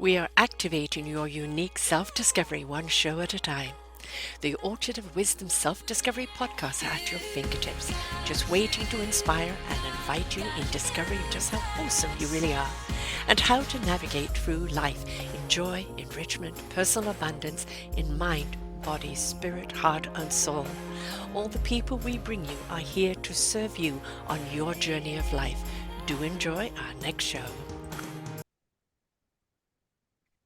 We are activating your unique self-discovery one show at a time. The Orchard of Wisdom Self-Discovery podcast are at your fingertips, just waiting to inspire and invite you in discovering just how awesome you really are and how to navigate through life in joy, enrichment, personal abundance, in mind, body, spirit, heart, and soul. All the people we bring you are here to serve you on your journey of life. Do enjoy our next show.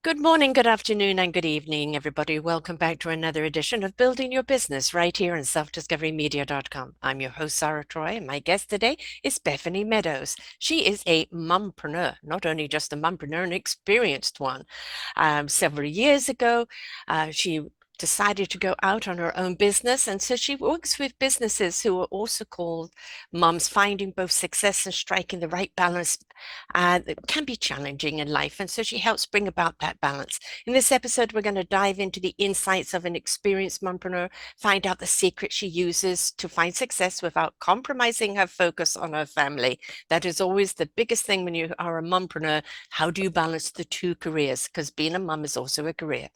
Good morning, good afternoon, and good evening, everybody. Welcome back to another edition of Building Your Business right here on selfdiscoverymedia.com. I'm your host, Sarah Troy, and my guest today is Bethany Meadows. She is a mompreneur, not only just a mompreneur, an experienced one. Several years ago, she decided to go out on her own business. And so she works with businesses who are also called moms, finding both success and striking the right balance. It can be challenging in life. And so she helps bring about that balance. In this episode, we're going to dive into the insights of an experienced mompreneur, find out the secret she uses to find success without compromising her focus on her family. That is always the biggest thing when you are a mompreneur. How do you balance the two careers? Because being a mom is also a career.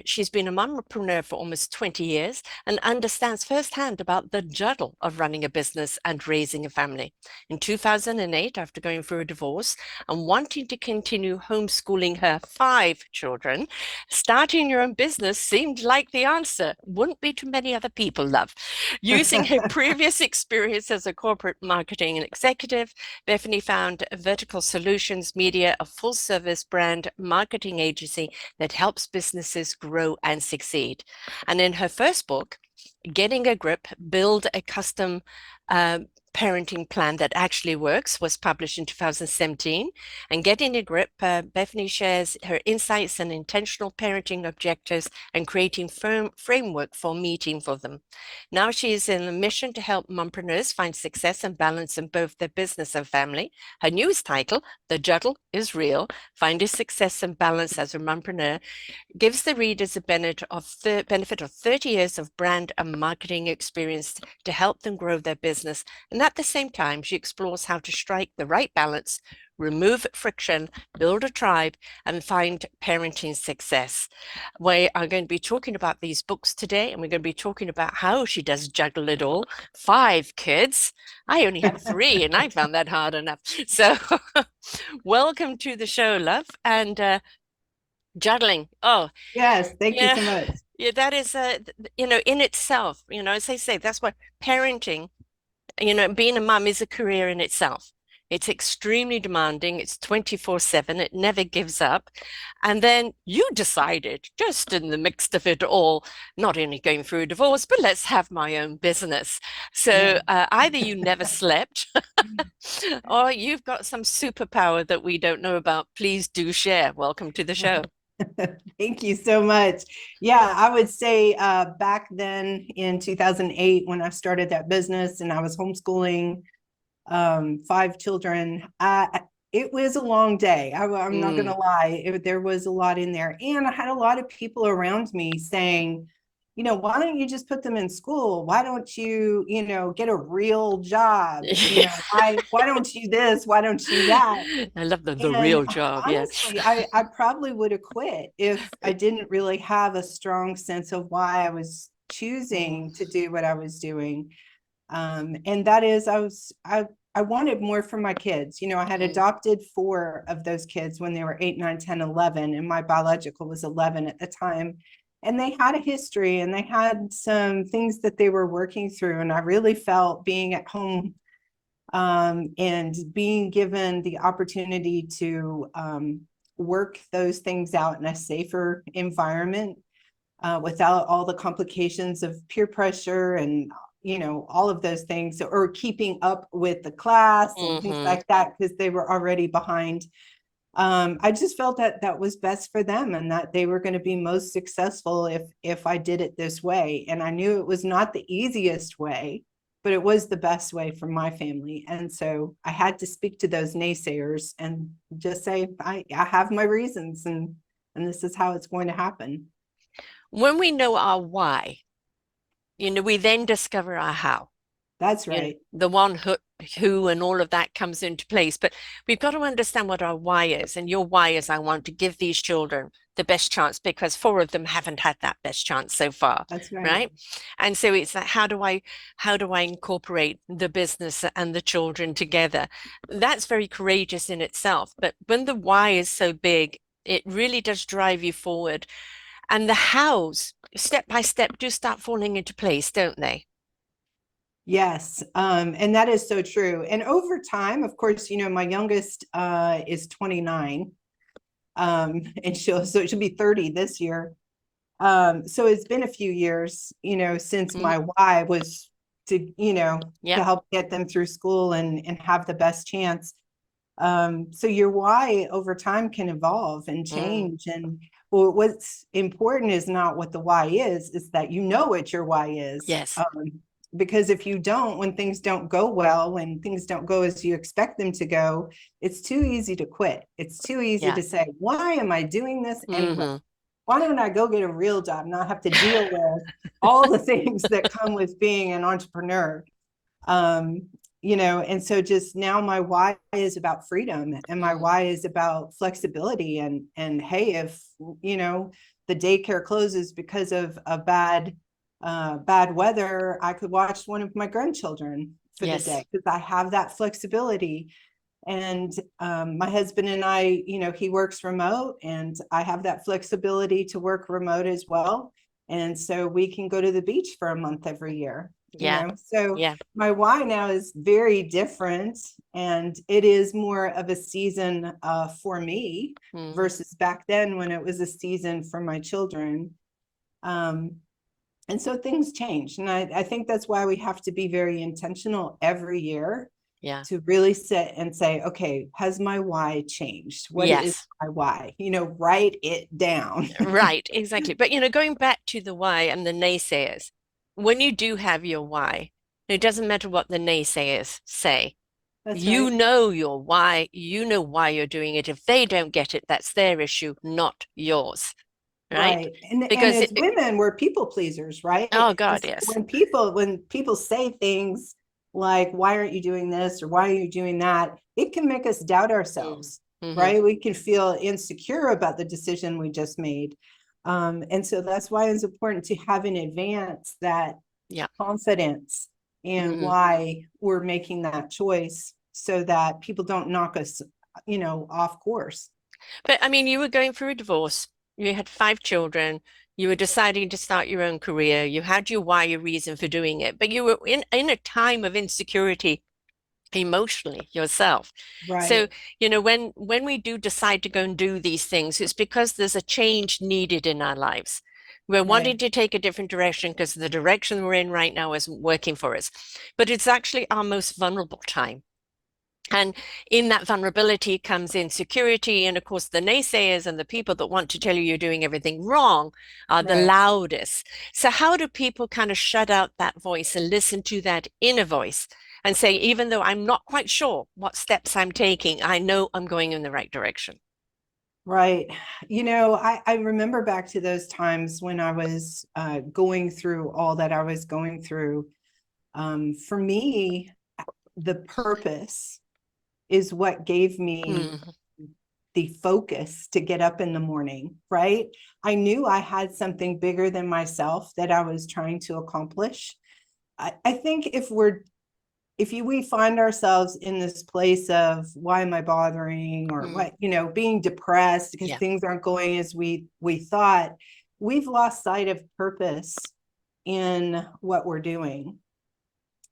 She's been a mompreneur for almost 20 years and understands firsthand about the juggle of running a business and raising a family. In 2008, after going through a divorce and wanting to continue homeschooling her 5 children, starting your own business seemed like the answer. Wouldn't be too many other people, love. Using her previous experience as a corporate marketing executive, Bethany found Vertical Solutions Media, a full-service brand marketing agency that helps businesses grow and succeed. And in her first book, Getting a Grip, Build a Custom Parenting Plan That Actually Works, was published in 2017. And Getting a Grip, Bethany shares her insights and intentional parenting objectives and creating framework for meeting for them. Now she is in a mission to help mompreneurs find success and balance in both their business and family. Her newest title, The Juggle is Real, Finding Success and Balance as a Mompreneur, gives the readers a benefit of 30 years of brand and marketing experience to help them grow their business. And at the same time, she explores how to strike the right balance, remove friction, build a tribe, and find parenting success. We are going to be talking about these books today, and we're going to be talking about how she does juggle it all. 5 kids. I only have 3, and I found that hard enough. So welcome to the show, love. And juggling. Oh, Yes, thank you yeah. so much. Yeah, that is, in itself, as I say, that's what parenting, being a mom is a career in itself. It's extremely demanding. It's 24/7. It never gives up. And then you decided, just in the mix of it all, not only going through a divorce, but let's have my own business. So Yeah. either you never slept or you've got some superpower that we don't know about. Please do share. Welcome to the show. Thank you so much. Yeah, I would say back then in 2008, when I started that business and I was homeschooling 5 children, it was a long day. I'm not going to lie. There was a lot in there. And I had a lot of people around me saying, why don't you just put them in school? Why don't you, get a real job? Yeah. Why don't you this? Why don't you that? I love the And real job. Yeah. honestly, I probably would have quit if I didn't really have a strong sense of why I was choosing to do what I was doing. And that is, I wanted more for my kids. I had adopted 4 of those kids when they were 8, 9, 10, 11, and my biological was 11 at the time. And they had a history and they had some things that they were working through. And I really felt being at home and being given the opportunity to work those things out in a safer environment without all the complications of peer pressure and all of those things, or keeping up with the class and things like that because they were already behind. I just felt that that was best for them and that they were going to be most successful if I did it this way. And I knew it was not the easiest way, but it was the best way for my family. And so I had to speak to those naysayers and just say, I have my reasons, and this is how it's going to happen. When we know our why, we then discover our how. That's You know, right. the one who and all of that comes into place. But we've got to understand what our why is. And your why is I want to give these children the best chance because four of them haven't had that best chance so far, That's right. right? And so it's like, how do I incorporate the business and the children together? That's very courageous in itself. But when the why is so big, it really does drive you forward. And the hows, step by step, do start falling into place, don't they? Yes, and that is so true. And over time, of course, my youngest is 29, and she'll be 30 this year. So it's been a few years, since Mm, my why was to, yeah. to help get them through school and have the best chance. So your why over time can evolve and Mm, change. And well, what's important is not what the why is that what your why is. yes. Because if you don't, when things don't go well, when things don't go as you expect them to go, it's too easy to quit. It's too easy Yeah. to say, why am I doing this anyway? Hmm. Why don't I go get a real job, not have to deal with all the things that come with being an entrepreneur? um and so just now my why is about freedom, and my Mm, why is about flexibility, and hey, if the daycare closes because of a bad weather, I could watch one of my grandchildren for the yes. day because I have that flexibility. And my husband and I, he works remote, and I have that flexibility to work remote as well. And so we can go to the beach for a month every year, Yeah. So Yeah. my why now is very different, and it is more of a season for me Mm, versus back then when it was a season for my children. Um, and so things change. And I think that's why we have to be very intentional every year yeah. to really sit and say, okay, has my why changed? What is Yes. my why? Write it down. Right. Exactly. But, going back to the why and the naysayers, when you do have your why, it doesn't matter what the naysayers say. That's You right. know your why. You know why you're doing it. If they don't get it, that's their issue, not yours. Right? Right. And Because as women, we're people pleasers, right? oh And God, so yes. when people say things like, why aren't you doing this, or why are you doing that? It can make us doubt Mm, ourselves, hmm. right? We can feel insecure about the decision we just made. And so that's why it's important to have in advance that Yeah. confidence in Hmm. why we're making that choice, so that people don't knock us, off course. But I mean, you were going through a divorce. You had five children. You were deciding to start your own career. You had your why, your reason for doing it, but you were in a time of insecurity emotionally yourself. So, Right. when we do decide to go and do these things, it's because there's a change needed in our lives. We're wanting Right. to take a different direction because the direction we're in right now isn't working for us. But it's actually our most vulnerable time. And in that vulnerability comes insecurity. And of course, the naysayers and the people that want to tell you you're doing everything wrong are the Right. loudest. So, how do people kind of shut out that voice and listen to that inner voice and say, even though I'm not quite sure what steps I'm taking, I know I'm going in the right direction? Right. I remember back to those times when I was going through all that I was going through. For me, the purpose is what gave me Mm, the focus to get up in the morning, right? I knew I had something bigger than myself that I was trying to accomplish. I think we find ourselves in this place of, why am I bothering, or mm, being depressed because yeah. things aren't going as we thought, we've lost sight of purpose in what we're doing.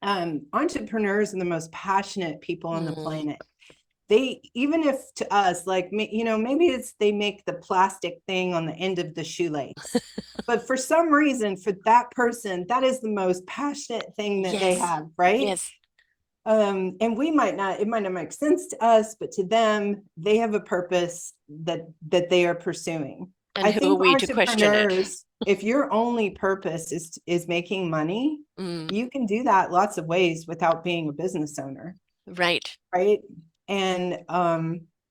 Entrepreneurs are the most passionate people on the Mm. planet. They, even if to us, like me, maybe it's they make the plastic thing on the end of the shoelace, but for some reason, for that person, that is the most passionate thing that they Yes. have, right? Yes. And it might not make sense to us, but to them, they have a purpose that they are pursuing. And I who are think we to question it? entrepreneurs, if your only purpose is making money, Mm, you can do that lots of ways without being a business owner, right. right? And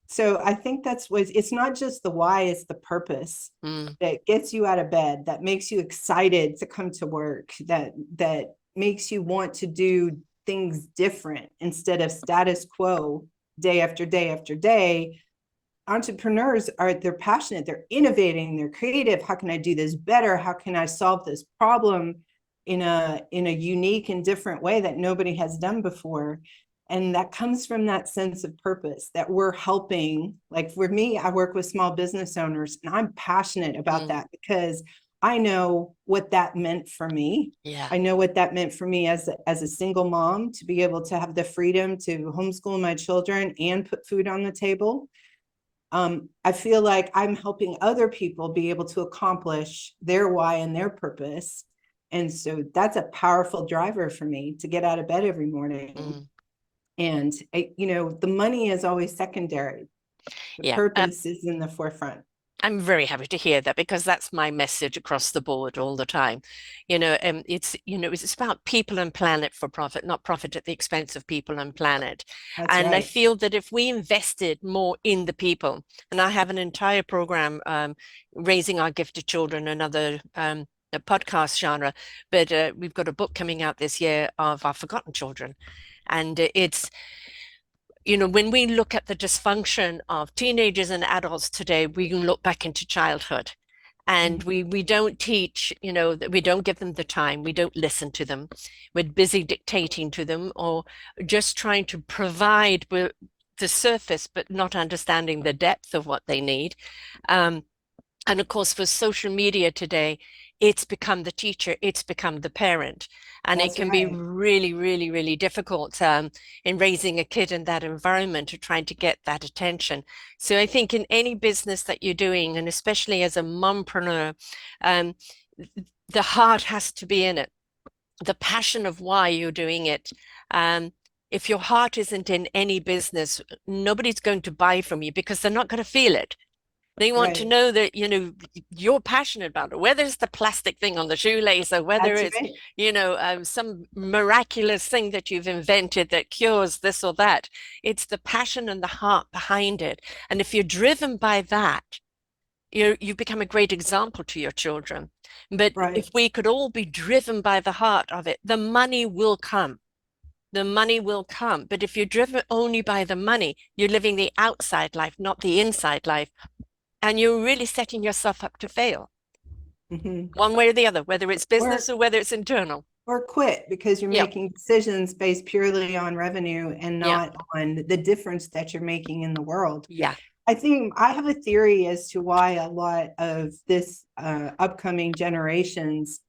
so I think that's what it's not just the why, it's the purpose Mm, that gets you out of bed, that makes you excited to come to work, that makes you want to do things different instead of status quo day after day after day. Entrepreneurs they're passionate, they're innovating, they're creative. How can I do this better? How can I solve this problem in a unique and different way that nobody has done before? And that comes from that sense of purpose that we're helping. Like for me, I work with small business owners, and I'm passionate about that because I know what that meant for me. Yeah. I know what that meant for me as a single mom, to be able to have the freedom to homeschool my children and put food on the table. I feel like I'm helping other people be able to accomplish their why and their purpose. And so that's a powerful driver for me to get out of bed every morning. And, the money is always secondary. The Yeah. purpose is in the forefront. I'm very happy to hear that, because that's my message across the board all the time. It's about people and planet for profit, not profit at the expense of people and planet. That's And I right. feel that if we invested more in the people, and I have an entire program, Raising Our Gifted Children, another a podcast genre, but we've got a book coming out this year of our forgotten children. And when we look at the dysfunction of teenagers and adults today, we can look back into childhood. And we don't teach, that we don't give them the time, we don't listen to them. We're busy dictating to them, or just trying to provide the surface, but not understanding the depth of what they need. And of course, for social media today, it's become the teacher, it's become the parent. And it That's can be right. really, really, really difficult in raising a kid in that environment, or trying to get that attention. So I think in any business that you're doing, and especially as a mompreneur, um, the heart has to be in it, the passion of why you're doing it. If your heart isn't in any business, nobody's going to buy from you, because they're not going to feel it. They want to Right. know that, you're passionate about it, whether it's the plastic thing on the shoelace, or whether That's it's, right. some miraculous thing that you've invented that cures this or that. It's the passion and the heart behind it. And if you're driven by that, you become a great example to your children. But Right. if we could all be driven by the heart of it, the money will come. The money will come. But if you're driven only by the money, you're living the outside life, not the inside life. And you're really setting yourself up to fail, Mm-hmm. one way or the other, whether it's business Or or whether it's internal. quit because you're Yeah, making decisions based purely on revenue and yeah, not on the difference that you're making in the world. yeah. I think I have a theory as to why a lot of this upcoming generations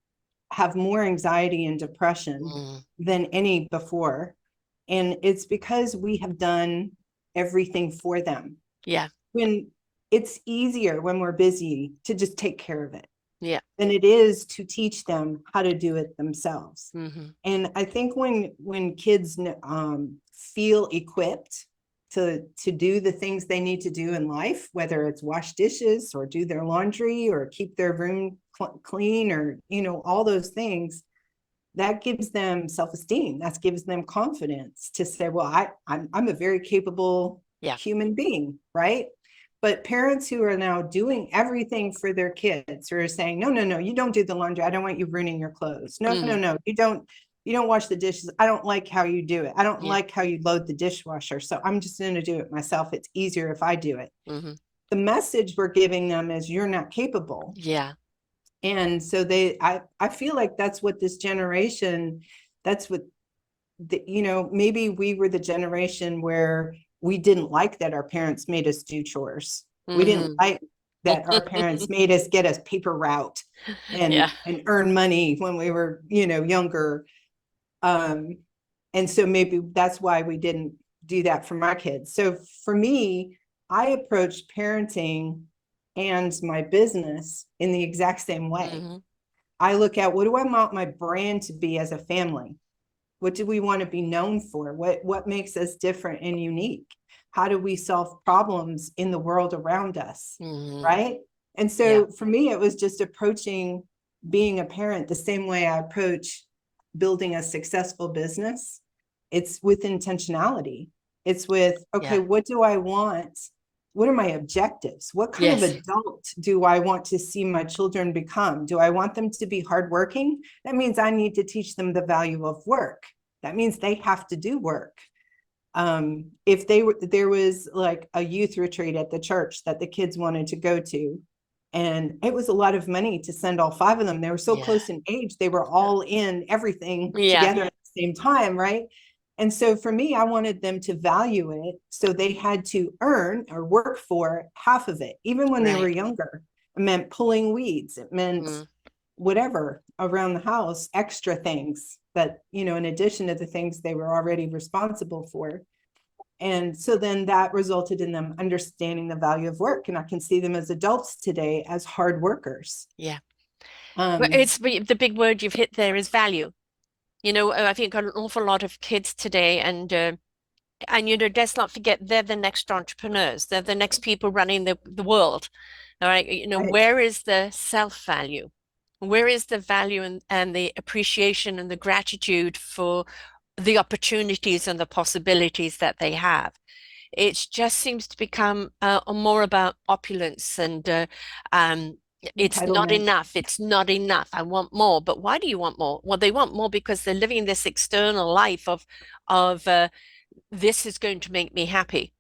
have more anxiety and depression Mm, than any before. And it's because we have done everything for them. yeah, When it's easier when we're busy to just take care of it yeah. than it is to teach them how to do it themselves. Mm-hmm. And I think when kids feel equipped to do the things they need to do in life, whether it's wash dishes or do their laundry or keep their room clean, or all those things, that gives them self-esteem. That gives them confidence to say, well, I'm a very capable Yeah. human being, right? But parents who are now doing everything for their kids, who are saying, no, no, no, you don't do the laundry, I don't want you ruining your clothes. No, no, Mm, no, you don't wash the dishes, I don't like how you do it, I don't yeah. like how you load the dishwasher, so I'm just going to do it myself, it's easier if I do it. Mm-hmm. The message we're giving them is you're not capable. Yeah. And so I feel like that's what this generation, that's what maybe we were the generation where we didn't like that our parents made us do chores. We didn't Mm-hmm. like that our parents made us get a paper route Yeah. and earn money when we were, younger. Um, and so maybe that's why we didn't do that for my kids. So for me, I approached parenting and my business in the exact same way. Mm-hmm. I look at, what do I want my brand to be as a family? What do we want to be known for? What makes us different and unique? How do we solve problems in the world around us? Mm-hmm. Right. And Yeah. so for me, it was just approaching being a parent the same way I approach building a successful business. It's with intentionality. It's with, okay, Yeah. what do I want? What are my objectives? What kind of Yes. adult do I want to see my children become? Do I want them to be hardworking? That means I need to teach them the value of work. that means they have to do work. If there was like a youth retreat at the church that the kids wanted to go to, and it was a lot of money to send all 5 of them. They were so Yeah. close in age, they were all in everything Yeah. together at the same time, right? And so for me, I wanted them to value it. So they had to earn or work for half of it, even when they were Right. younger. It meant pulling weeds. It meant Mm. whatever around the house, extra things that, in addition to the things they were already responsible for. And so then that resulted in them understanding the value of work. And I can see them as adults today as hard workers. Yeah. Well, Um, it's the big word you've hit there is value. I think an awful lot of kids today, and let's not forget they're the next entrepreneurs. They're the next people running the world. All right. right, Where is the self-value? Where is the value and the appreciation and the gratitude for the opportunities and the possibilities that they have? It just seems to become more about opulence and um, it's not entitlement. enough. It's not enough. I want more. But why do you want more? Well, they want more because they're living this external life of this is going to make me happy.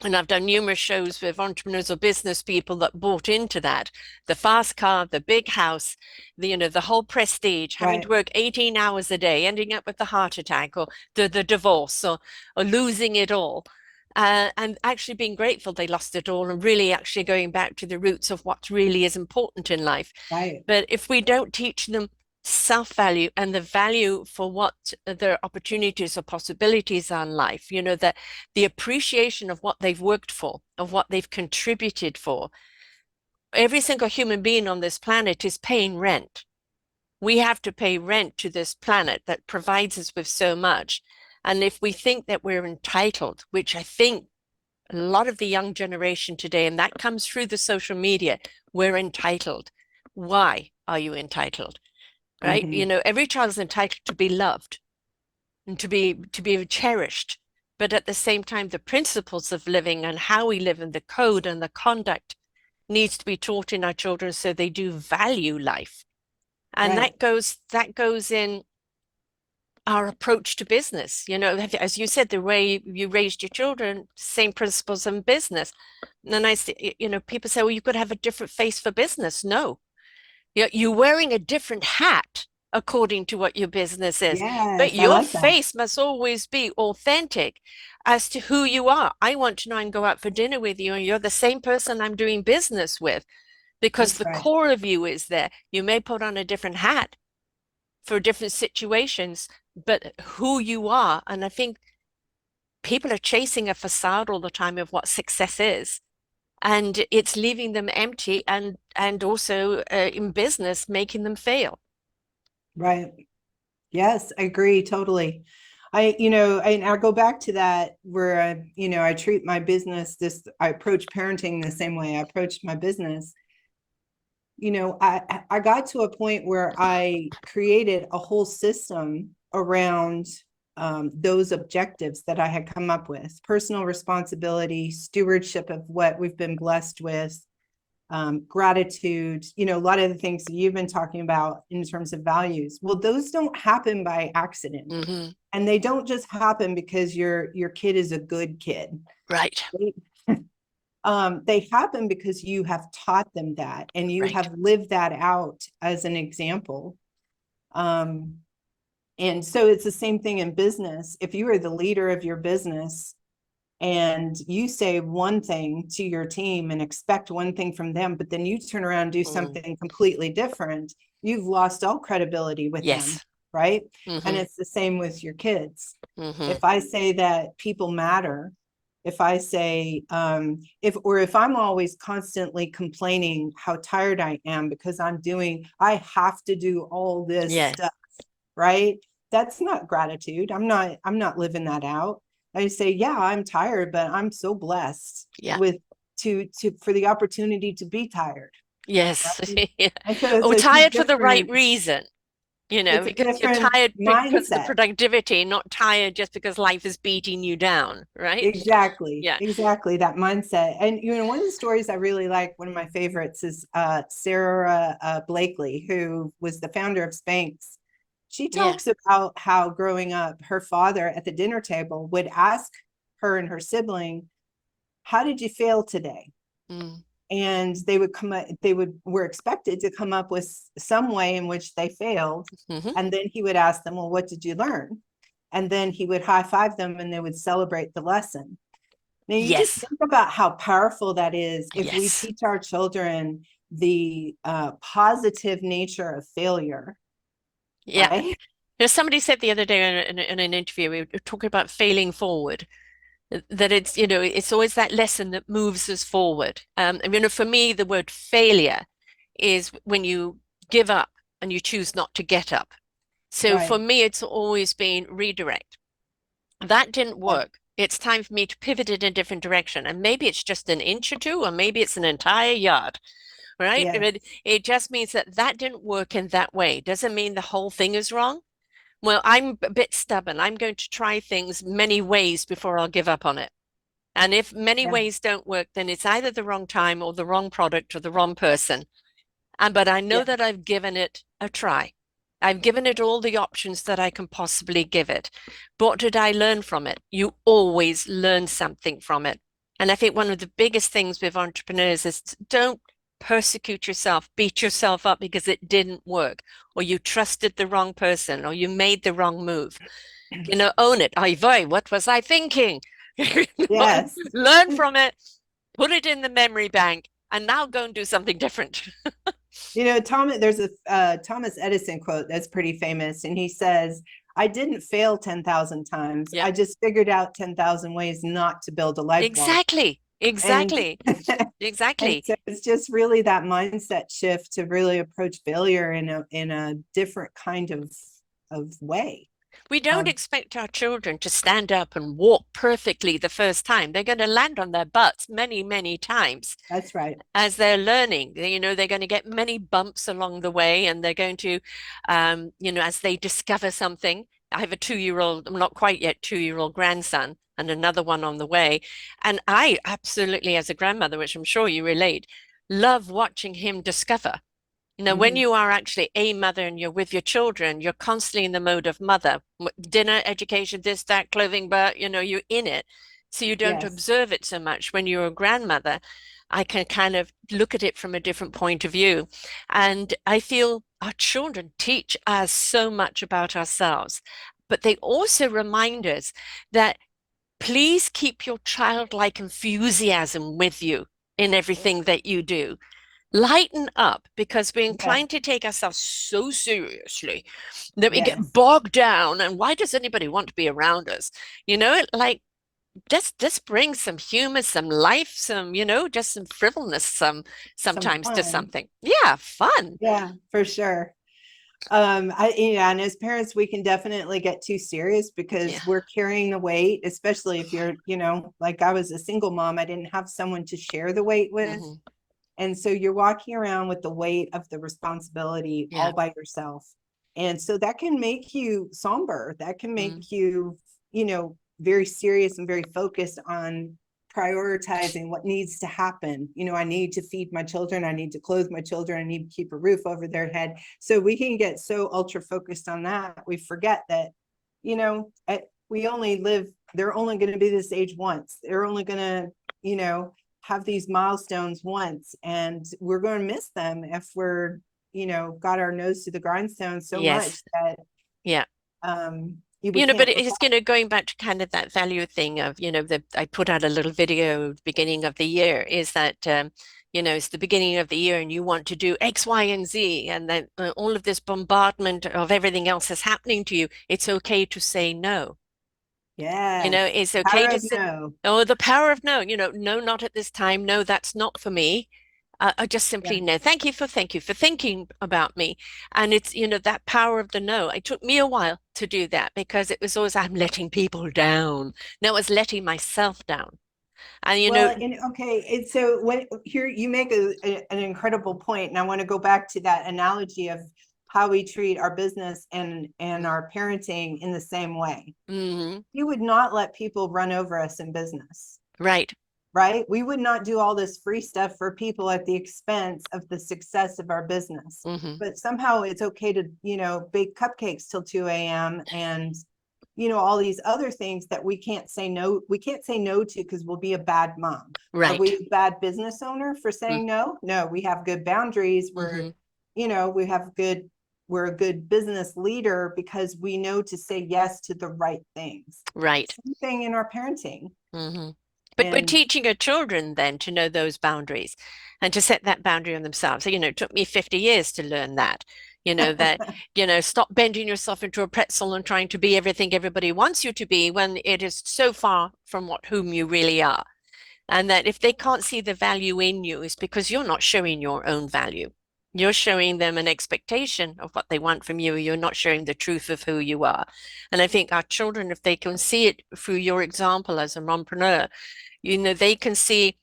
And I've done numerous shows with entrepreneurs or business people that bought into that. The fast car, the big house, the whole prestige, having to Right, work 18 hours a day, ending up with the heart attack or the divorce or losing it all. And actually being grateful they lost it all and really actually going back to the roots of what really is important in life. right, But if we don't teach them self-value and the value for what their opportunities or possibilities are in life, that the appreciation of what they've worked for, of what they've contributed for. Every single human being on this planet is paying rent. We have to pay rent to this planet that provides us with so much. And if we think that we're entitled, which I think a lot of the young generation today, and that comes through the social media, we're entitled. Why are you entitled? Right? mm-hmm, Every child is entitled to be loved and to be cherished. But at the same time, the principles of living and how we live and the code and the conduct needs to be taught in our children so they do value life. And right, that goes in our approach to business. As you said, the way you raised your children, same principles in business. And I see, people say, well, you could have a different face for business. No, you're wearing a different hat according to what your business is, but yes, I your like that. face must always be authentic as to who you are. I want to know and go out for dinner with you, and you're the same person I'm doing business with because That's the right. core of you is there. You may put on a different hat for different situations, but who you are. And I think people are chasing a facade all the time of what success is. And it's leaving them empty and also in business making them fail. Right. Yes, I agree totally. And I go back to that where I treat my business I approach parenting the same way I approached my business. I got to a point where I created a whole system around those objectives that I had come up with: personal responsibility, stewardship of what we've been blessed with, gratitude, a lot of the things that you've been talking about in terms of values. Well, those don't happen by accident. Mm-hmm. And they don't just happen because your kid is a good kid. Right, They happen because you have taught them that and you right. have lived that out as an example. Um, and so it's the same thing in business. If you are the leader of your business and you say one thing to your team and expect one thing from them, but then you turn around and do Mm. something completely different, you've lost all credibility with them, Yes. right? And Mm-hmm. it's the same with your kids. Mm-hmm. If I say that people matter, if I say, if I'm always constantly complaining how tired I am because I have to do all this Yeah. stuff, right? That's not gratitude. I'm not living that out. I say, yeah, I'm tired, but I'm so blessed Yeah. with for the opportunity to be tired. Yes. Right? Yeah. And so Oh, it's a tired for the right different, reason, it's a because you're different tired because of the mindset. productivity, not tired just because life is beating you down, right? Exactly, Yeah. exactly that mindset. And one of the stories I really like, one of my favorites is Sarah Blakely, who was the founder of Spanx. She Yeah. talks about how growing up, her father at the dinner table would ask her and her sibling, how did you fail today? Mm. And they would come up, were expected to come up with some way in which they failed. Hmm. And then he would ask them, well, what did you learn? And then he would high five them and they would celebrate the lesson. Now you just Yes. think about how powerful that is if we Yes. teach our children the positive nature of failure, Yeah. right? Somebody said the other day in an interview, we were talking about failing forward, that it's, it's always that lesson that moves us forward. And, for me, the word failure is when you give up and you choose not to get up. So for Right. me, it's always been redirect. That didn't Yeah. work. It's time for me to pivot in a different direction. And maybe it's just an inch or two, or maybe it's an entire yard, right? Yes. It just means that that didn't work in that way. Doesn't mean the whole thing is wrong. Well, I'm a bit stubborn. I'm going to try things many ways before I'll give up on it. And if many Yeah. ways don't work, then it's either the wrong time or the wrong product or the wrong person. But I know Yeah. that I've given it a try. I've given it all the options that I can possibly give it. What did I learn from it? You always learn something from it. And I think one of the biggest things with entrepreneurs is don't persecute yourself, beat yourself up because it didn't work, or you trusted the wrong person, or you made the wrong move. Own it. Ay vey, what was I thinking? Yes. Learn from it, put it in the memory bank, and now go and do something different. There's a Thomas Edison quote that's pretty famous, and he says, I didn't fail 10,000 times. Yeah, I just figured out 10,000 ways not to build a light bulb. exactly. And Exactly. and Exactly. so it's just really that mindset shift to really approach failure in a different kind of way. We don't Um, expect our children to stand up and walk perfectly the first time. They're going to land on their butts many, many times that's right. as they're learning. They're going to get many bumps along the way, and they're going to, as they discover something. I have a 2-year-old, I'm not quite yet 2-year-old grandson, and another one on the way. And I absolutely, as a grandmother, which I'm sure you relate, love watching him discover. When Mhm. you are actually a mother and you're with your children, you're constantly in the mode of mother, dinner, education, this, that, clothing, but you're in it. So you don't Yes. observe it so much. When you're a grandmother, I can kind of look at it from a different point of view. And I feel our children teach us so much about ourselves, but they also remind us that please keep your childlike enthusiasm with you in everything that you do. Lighten up because we're Yes. inclined to take ourselves so seriously that we get Yes. bogged down. And why does anybody want to be around us? Like just bring some humor, some life, just some frivolous, Some sometimes to fun. something. Yeah, fun. Yeah, for sure. And as parents, we can definitely get too serious Yeah. because we're carrying the weight, especially if you're, like I was a single mom, I didn't have someone to share the weight with. Hmm. And so you're walking around with the weight of the responsibility Yeah. all by yourself. And so that can make you somber. That can Mm. make you, very serious and very focused on prioritizing what needs to happen. I need to feed my children. I need to clothe my children. I need to keep a roof over their head. So we can get so ultra focused on that. We forget that, we only live, they're only going to be this age once. They're only going to, have these milestones once, and we're going to miss them if we're, got our nose to the grindstone so much Yes. that Yeah. we But can't look it's, up. going back to kind of that value thing of, I put out a little video beginning of the year is that, it's the beginning of the year and you want to do X, Y, and Z, and then all of this bombardment of everything else is happening to you. It's okay to say no. Yes. It's okay Power to of say, no. oh, the power of no, no, not at this time. No, that's not for me. I just Yeah. simply no. Thank you for thinking about me. And it's, that power of the no. It took me a while to do that because it was always, I'm letting people down. No, I was letting myself down. And, Well, and okay, and so when here you make an incredible point, and I want to go back to that analogy of how we treat our business and our parenting in the same way. mm-hmm, You would not let people run over us in business, right. right? We would not do all this free stuff for people at the expense of the success of our business. Mm-hmm. But somehow it's okay to, bake cupcakes till 2 a.m. and, all these other things that we can't say no. We can't say no to because we'll be a bad mom. Are Right. we a bad business owner for saying no? No, we have good boundaries. Mm-hmm. We're a good business leader because we know to say yes to the right things. Right. Same thing in our parenting. Mm-hmm. But we're And teaching our children then to know those boundaries and to set that boundary on themselves. So, it took me 50 years to learn that, that, stop bending yourself into a pretzel and trying to be everything everybody wants you to be when it is so far from whom you really are. And that if they can't see the value in you, it's because you're not showing your own value. You're showing them an expectation of what they want from you. You're not showing the truth of who you are. And I think our children, if they can see it through your example as a mompreneur, they can see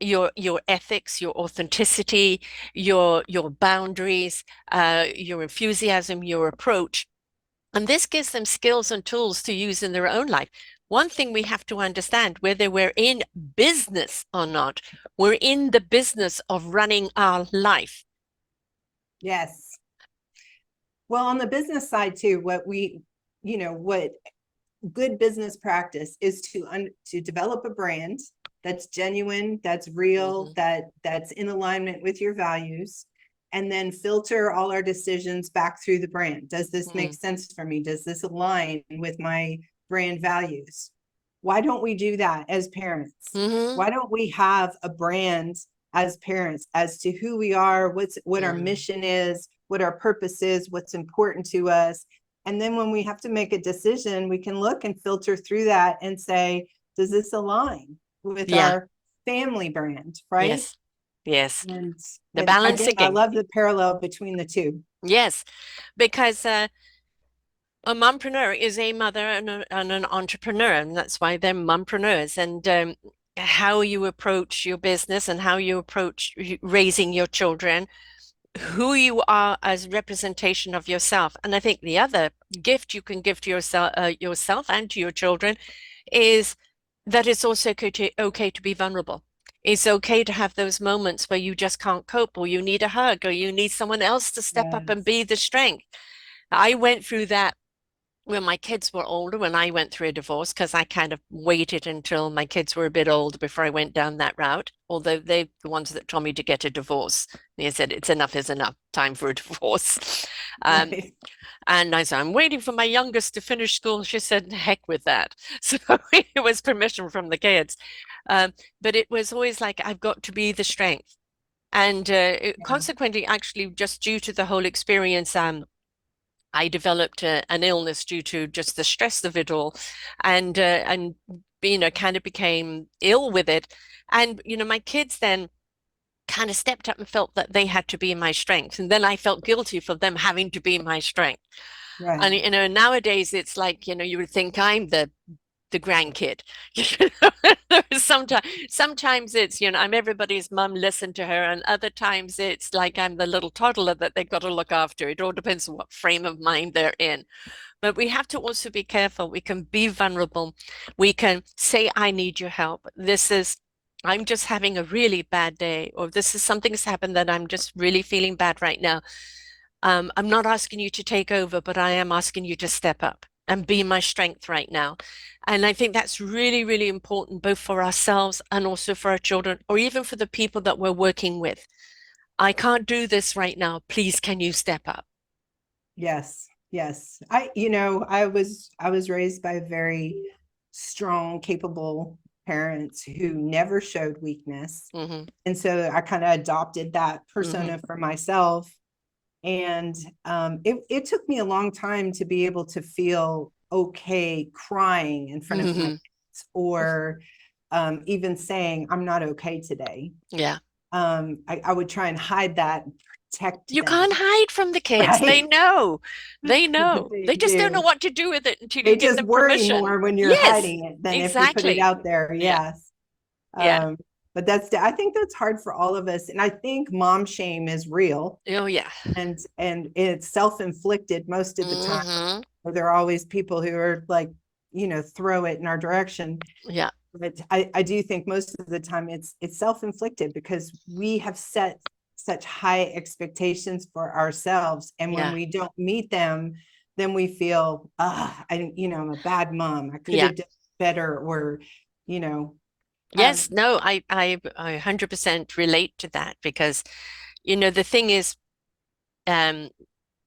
your ethics, your authenticity, your boundaries, your enthusiasm, your approach. And this gives them skills and tools to use in their own life. One thing we have to understand, whether we're in business or not, we're in the business of running our life. yes. Well, on the business side too, what good business practice is to develop a brand that's genuine, that's real, Mm-hmm. that's in alignment with your values, and then filter all our decisions back through the brand. Does this make sense for me? Does this align with my brand values? Why don't we do that as parents? Mm-hmm. Why don't we have a brand as parents as to who we are, what our mission is, what our purpose is, what's important to us? And then when we have to make a decision, we can look and filter through that and say, does this align with Yeah. our family brand, right? Yes. Yes. And The again, I balancing. love the parallel between the two. Yes, because a mompreneur is a mother and an entrepreneur, and that's why they're mompreneurs. And how you approach your business and how you approach raising your children, who you are as representation of yourself. And I think the other gift you can give to yourself and to your children is that it's also okay to be vulnerable. It's okay to have those moments where you just can't cope, or you need a hug, or you need someone else to step up and Yes. be the strength. I went through that when my kids were older, when I went through a divorce, because I kind of waited until my kids were a bit older before I went down that route. Although they're the ones that told me to get a divorce. They said, it's enough is enough, time for a divorce. Um, Right. and I said, I'm waiting for my youngest to finish school. She said, heck with that. So it was permission from the kids. But it was always like, I've got to be the strength. And Yeah. consequently, actually, just due to the whole experience, I developed an illness due to just the stress of it all, and kind of became ill with it. And my kids then kind of stepped up and felt that they had to be my strength, and then I felt guilty for them having to be my strength. Right. And nowadays it's like you would think I'm the grandkid. Sometimes it's, I'm everybody's mum, listen to her, and other times it's like I'm the little toddler that they've got to look after. It all depends on what frame of mind they're in. But we have to also be careful. We can be vulnerable. We can say, I need your help. I'm just having a really bad day, or this is something's happened that I'm just really feeling bad right now. I'm not asking you to take over, but I am asking you to step up and be my strength right now. And I think that's really, really important, both for ourselves and also for our children, or even for the people that we're working with. I can't do this right now. Please, can you step up? Yes. Yes. I was raised by very strong, capable parents who never showed weakness. Hmm. And so I kind of adopted that Hmm. persona for myself. And it took me a long time to be able to feel okay crying in front of my Hmm. kids, or even saying, I'm not okay today. Yeah. I would try and hide that and protect You can't them, hide from the kids. They right? know. They know. They They just don't know do. what to do with it until you They give just them worry permission. more when you're Yes, hiding it than if you put it exactly. out there. Yeah. Yes. Yeah. Um, but I think that's hard for all of us. And I think mom shame is real, Oh, yeah. and it's self-inflicted most of the time. Hmm. There are always people who are like, throw it in our direction. Yeah. But I do think most of the time it's self-inflicted because we have set such high expectations for ourselves. And when Yeah. we don't meet them, then we feel, I'm a bad mom. I could Yeah. have done better, or, you know, um, Yes, no, I 100% relate to that because, the thing is, um,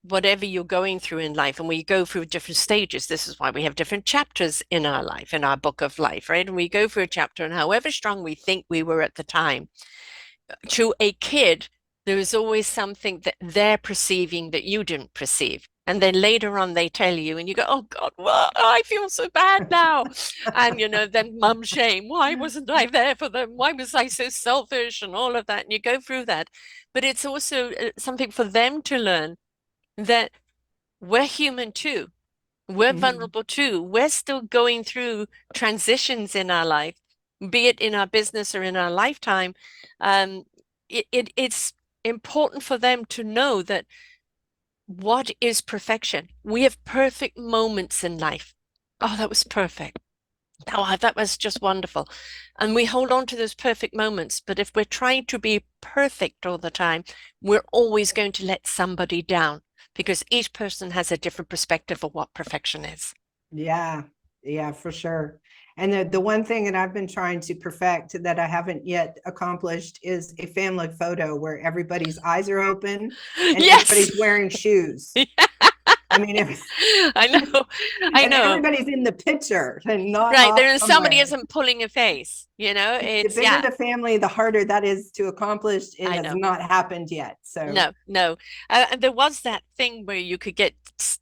whatever you're going through in life, and we go through different stages. This is why we have different chapters in our life, in our book of life, right? And we go through a chapter, and however strong we think we were at the time, to a kid, there is always something that they're perceiving that you didn't perceive. And then later on, they tell you, and you go, "Oh God, well, I feel so bad now." And then mum shame. Why wasn't I there for them? Why was I so selfish and all of that? And you go through that. But it's also something for them to learn that we're human too. We're mhm. vulnerable too. We're still going through transitions in our life, be it in our business or in our lifetime. Um, it's important for them to know that what is perfection? We have perfect moments in life. Oh, that was perfect. Oh, that was just wonderful. And we hold on to those perfect moments. But if we're trying to be perfect all the time, we're always going to let somebody down because each person has a different perspective of what perfection is. Yeah, yeah, for sure. And the one thing that I've been trying to perfect that I haven't yet accomplished is a family photo where everybody's eyes are open and Yes. everybody's wearing shoes. I mean, I know. I and know. everybody's in the picture and not Right. off There is somebody somewhere. isn't pulling a face, The it's, bigger yeah, the family, the harder that is to accomplish. It I has know. not happened yet. So No, no. And there was that thing where you could get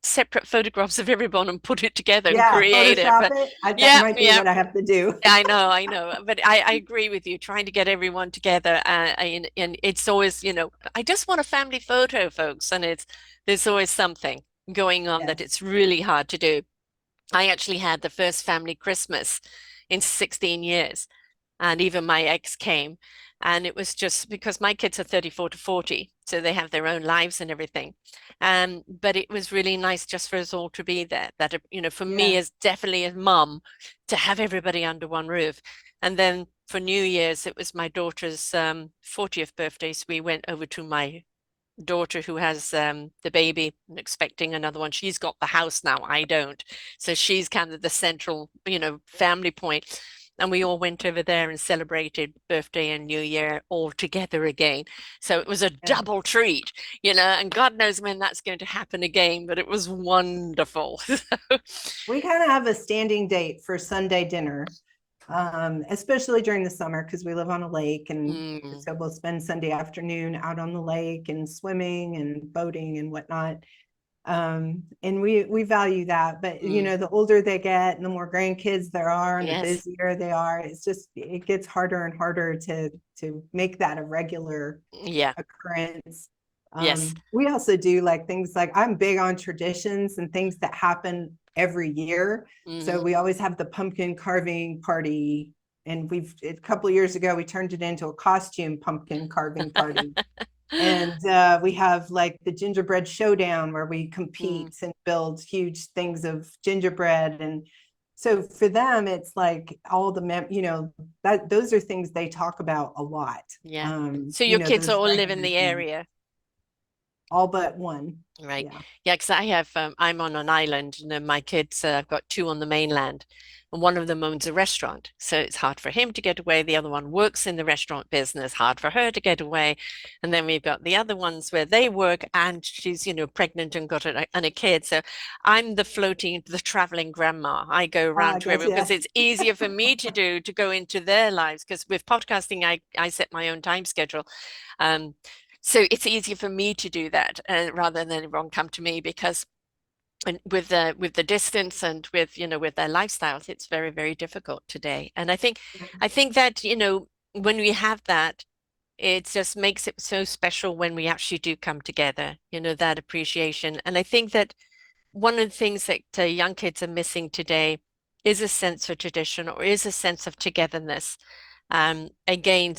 separate photographs of everyone and put it together and yeah, create it. Photoshop But it. That yeah, might be yeah, what I have to do. I know, I know. But I agree with you, trying to get everyone together. And it's always, I just want a family photo, folks. And there's always something going on that Yes. it's really hard to do. I actually had the first family Christmas in 16 years. And even my ex came. And it was just because my kids are 34 to 40, so they have their own lives and everything. But it was really nice just for us all to be there. That, for me Yeah. as definitely as mum, to have everybody under one roof. And then for New Year's, it was my daughter's 40th birthday. So we went over to my daughter who has the baby and expecting another one. She's got the house now. I don't. So she's kind of the central, family point. And we all went over there and celebrated birthday and New Year all together again. So it was a Yeah. double treat, and God knows when that's going to happen again, but it was wonderful. We kind of have a standing date for Sunday dinner, especially during the summer because we live on a lake, and Mm, so we'll spend Sunday afternoon out on the lake and swimming and boating and whatnot. And we value that, but mm, the older they get and the more grandkids there are and the yes. busier they are, it gets harder and harder to make that a regular Yeah. occurrence. Yes. We also do like things like, I'm big on traditions and things that happen every year. So Hmm. we always have the pumpkin carving party. And a couple of years ago, we turned it into a costume pumpkin carving party. And we have like the gingerbread showdown where we Mm, compete and build huge things of gingerbread. And so for them, it's like all that those are things they talk about a lot. yeah. So your kids Those all live in regular the things, area. all but one. Right. Yeah. Yeah, because I'm on an island, and then my kids, I've got two on the mainland, and one of them owns a restaurant. So it's hard for him to get away. The other one works in the restaurant business, hard for her to get away. And then we've got the other ones where they work, and she's, pregnant and got a kid. So I'm the traveling grandma. I go I around to guess, everyone because yeah. it's easier for me to go into their lives. Because with podcasting, I set my own time schedule. Um, so it's easier for me to do that rather than everyone come to me because and with the distance and with their lifestyles, it's very, very difficult today. And I think that, when we have that, it just makes it so special when we actually do come together, that appreciation. And I think that one of the things that young kids are missing today is a sense of tradition or is a sense of togetherness. Again,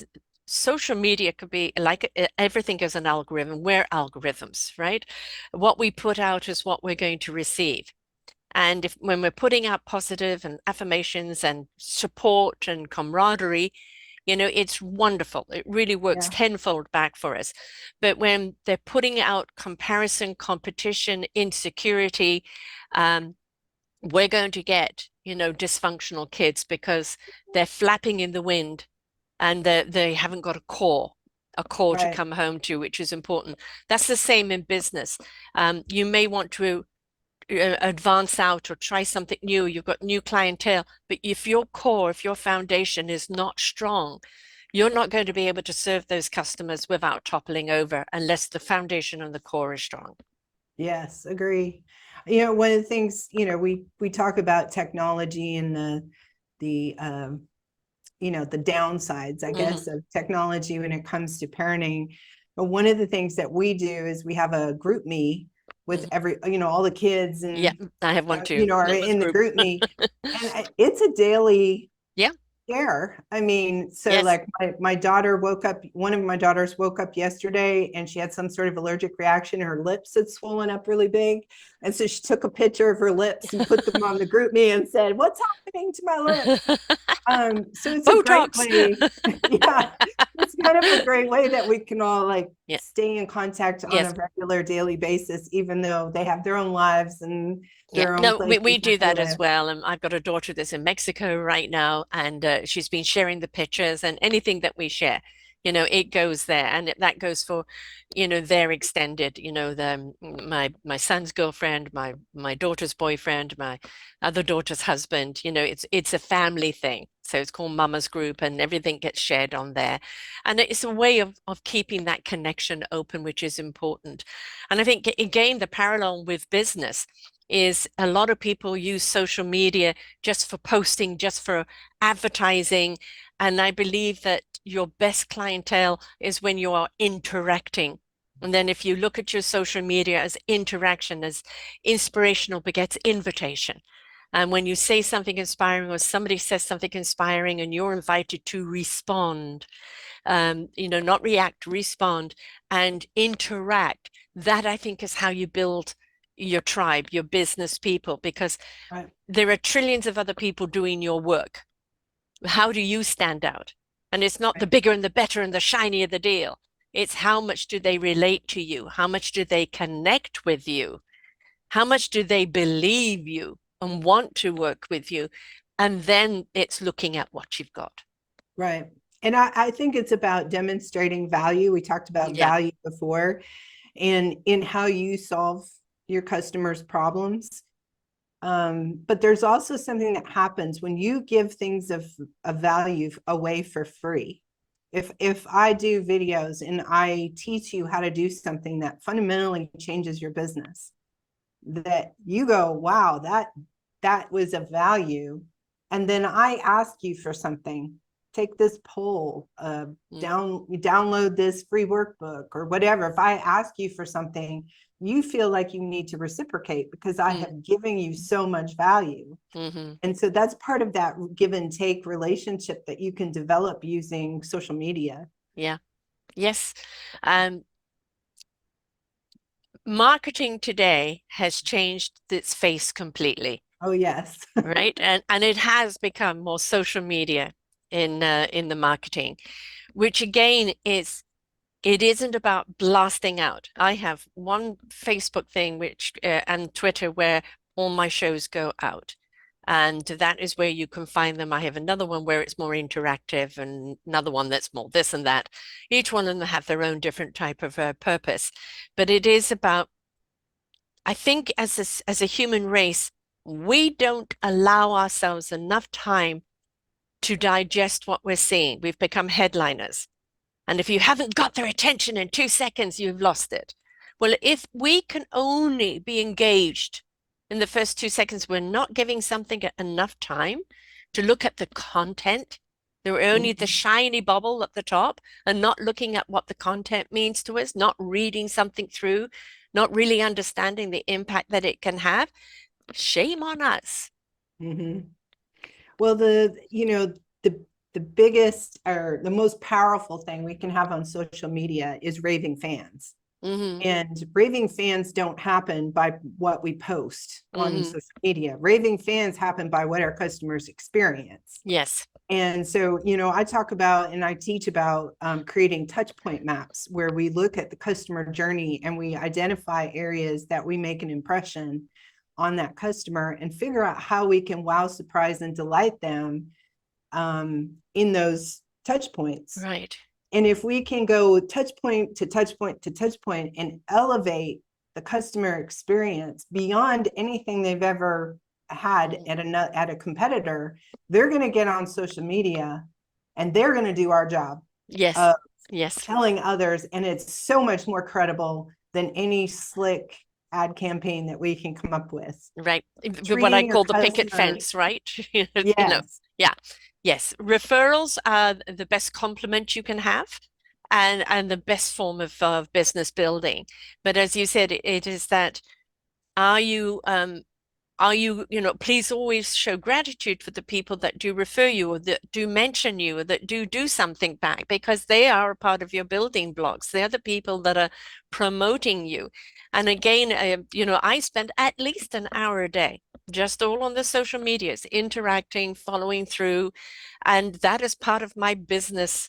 social media could be like everything is an algorithm. We're algorithms, right? What we put out is what we're going to receive. And if when we're putting out positive and affirmations and support and camaraderie, it's wonderful. It really works Yeah, tenfold back for us. But when they're putting out comparison, competition, insecurity, um, we're going to get, dysfunctional kids because they're flapping in the wind and they haven't got a core to right. come home to, which is important. That's the same in business. You may want to advance out or try something new. You've got new clientele, but if your foundation is not strong, you're not going to be able to serve those customers without toppling over unless the foundation and the core is strong. Yes, agree. One of the things, we talk about technology and the downsides, I Hmm. guess, of technology when it comes to parenting. But one of the things that we do is we have a group me with Hmm. all the kids Yeah, and, I have one too. are Mama's in the group. group me. And it's a daily Yeah. scare. I mean, so Yes. like my daughter woke up, one of my daughters woke up yesterday and she had some sort of allergic reaction. Her lips had swollen up really big. And so she took a picture of her lips and put them on the group me and said, "What's happening to my lips?" So it's a great Botox. way. Yeah, it's kind of a great way that we can all like Yeah. stay in contact on Yes. a regular daily basis, even though they have their own lives and Yeah, their own no, we places do that they that as live. well. And I've got a daughter that's in Mexico right now, and she's been sharing the pictures and anything that we share, it goes there, and that goes for, their extended, my son's girlfriend, my daughter's boyfriend, my other daughter's husband. It's a family thing, so it's called Mama's Group, and everything gets shared on there, and it's a way of keeping that connection open, which is important. And I think again the parallel with business is a lot of people use social media just for posting, just for advertising. And I believe that your best clientele is when you are interacting. And then if you look at your social media as interaction, as inspirational begets invitation. And when you say something inspiring or somebody says something inspiring and you're invited to respond, not react, respond and interact. That I think is how you build your tribe, your business people, because Right, there are trillions of other people doing your work. How do you stand out? And it's not the right, bigger and the better and the shinier the deal. It's how much do they relate to you? How much do they connect with you? How much do they believe you and want to work with you? And then it's looking at what you've got. right. And I think it's about demonstrating value. We talked about Yeah. value before, and in how you solve your customers' problems. But there's also something that happens when you give things of value away for free. If I do videos and I teach you how to do something that fundamentally changes your business, that you go, wow, that was of value. And then I ask you for something. Take this poll, Mm, download this free workbook or whatever. If I ask you for something, you feel like you need to reciprocate because I mm, have given you so much value. mm-hmm. And so that's part of that give and take relationship that you can develop using social media. Yeah. Yes. Um, Marketing today has changed its face completely, Oh, yes. right? And it has become more social media in the marketing, which again is it isn't about blasting out. I have one Facebook thing which and Twitter where all my shows go out. And that is where you can find them. I have another one where it's more interactive and another one that's more this and that. Each one of them have their own different type of purpose. But it is about, I think as a human race, we don't allow ourselves enough time to digest what we're seeing. We've become headliners. And if you haven't got their attention in 2 seconds, you've lost it. Well, if we can only be engaged in the first 2 seconds, we're not giving something enough time to look at the content. They're only the shiny bubble at the top and not looking at what the content means to us, not reading something through, not really understanding the impact that it can have. Shame on us. Mm-hmm. Well, the biggest or the most powerful thing we can have on social media is raving fans. Mm-hmm. And raving fans don't happen by what we post on Mm-hmm. social media. Raving fans happen by what our customers experience. Yes. And so, I talk about and I teach about creating touch point maps where we look at the customer journey and we identify areas that we make an impression on that customer and figure out how we can wow, surprise, and delight them in those touch points. Right. And if we can go touch point to touch point to touch point and elevate the customer experience beyond anything they've ever had Mm. at a competitor, they're going to get on social media and they're going to do our job Yes. of Yes. telling others. And it's so much more credible than any slick ad campaign that we can come up with. Right. What I Treating your call the picket customer, fence, right? yes. Yeah. Yes. Referrals are the best compliment you can have and the best form of business building. But as you said, it is that are you please always show gratitude for the people that do refer you or that do mention you or that do something back because they are a part of your building blocks. They're the people that are promoting you. And again, I spend at least an hour a day just all on the social medias, interacting, following through. And that is part of my business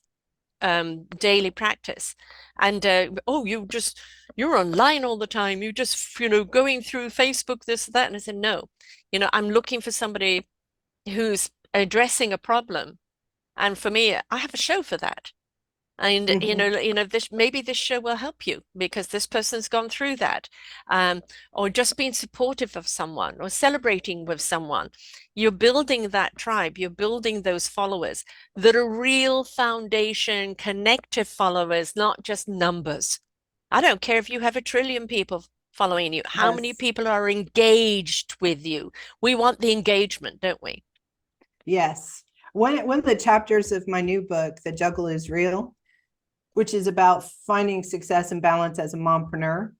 daily practice. And you're online all the time. You just, going through Facebook, this, that. And I said, no, I'm looking for somebody who's addressing a problem. And for me, I have a show for that. And Mhm. this maybe this show will help you because this person's gone through that, um, or just being supportive of someone or celebrating with someone. You're building that tribe. You're building those followers that are real foundation, connective followers, not just numbers. I don't care if you have 1 trillion people following you. How many Yes. people are engaged with you? We want the engagement, don't we? Yes. One of the chapters of my new book, The Juggle is Real, which is about finding success and balance as a mompreneur.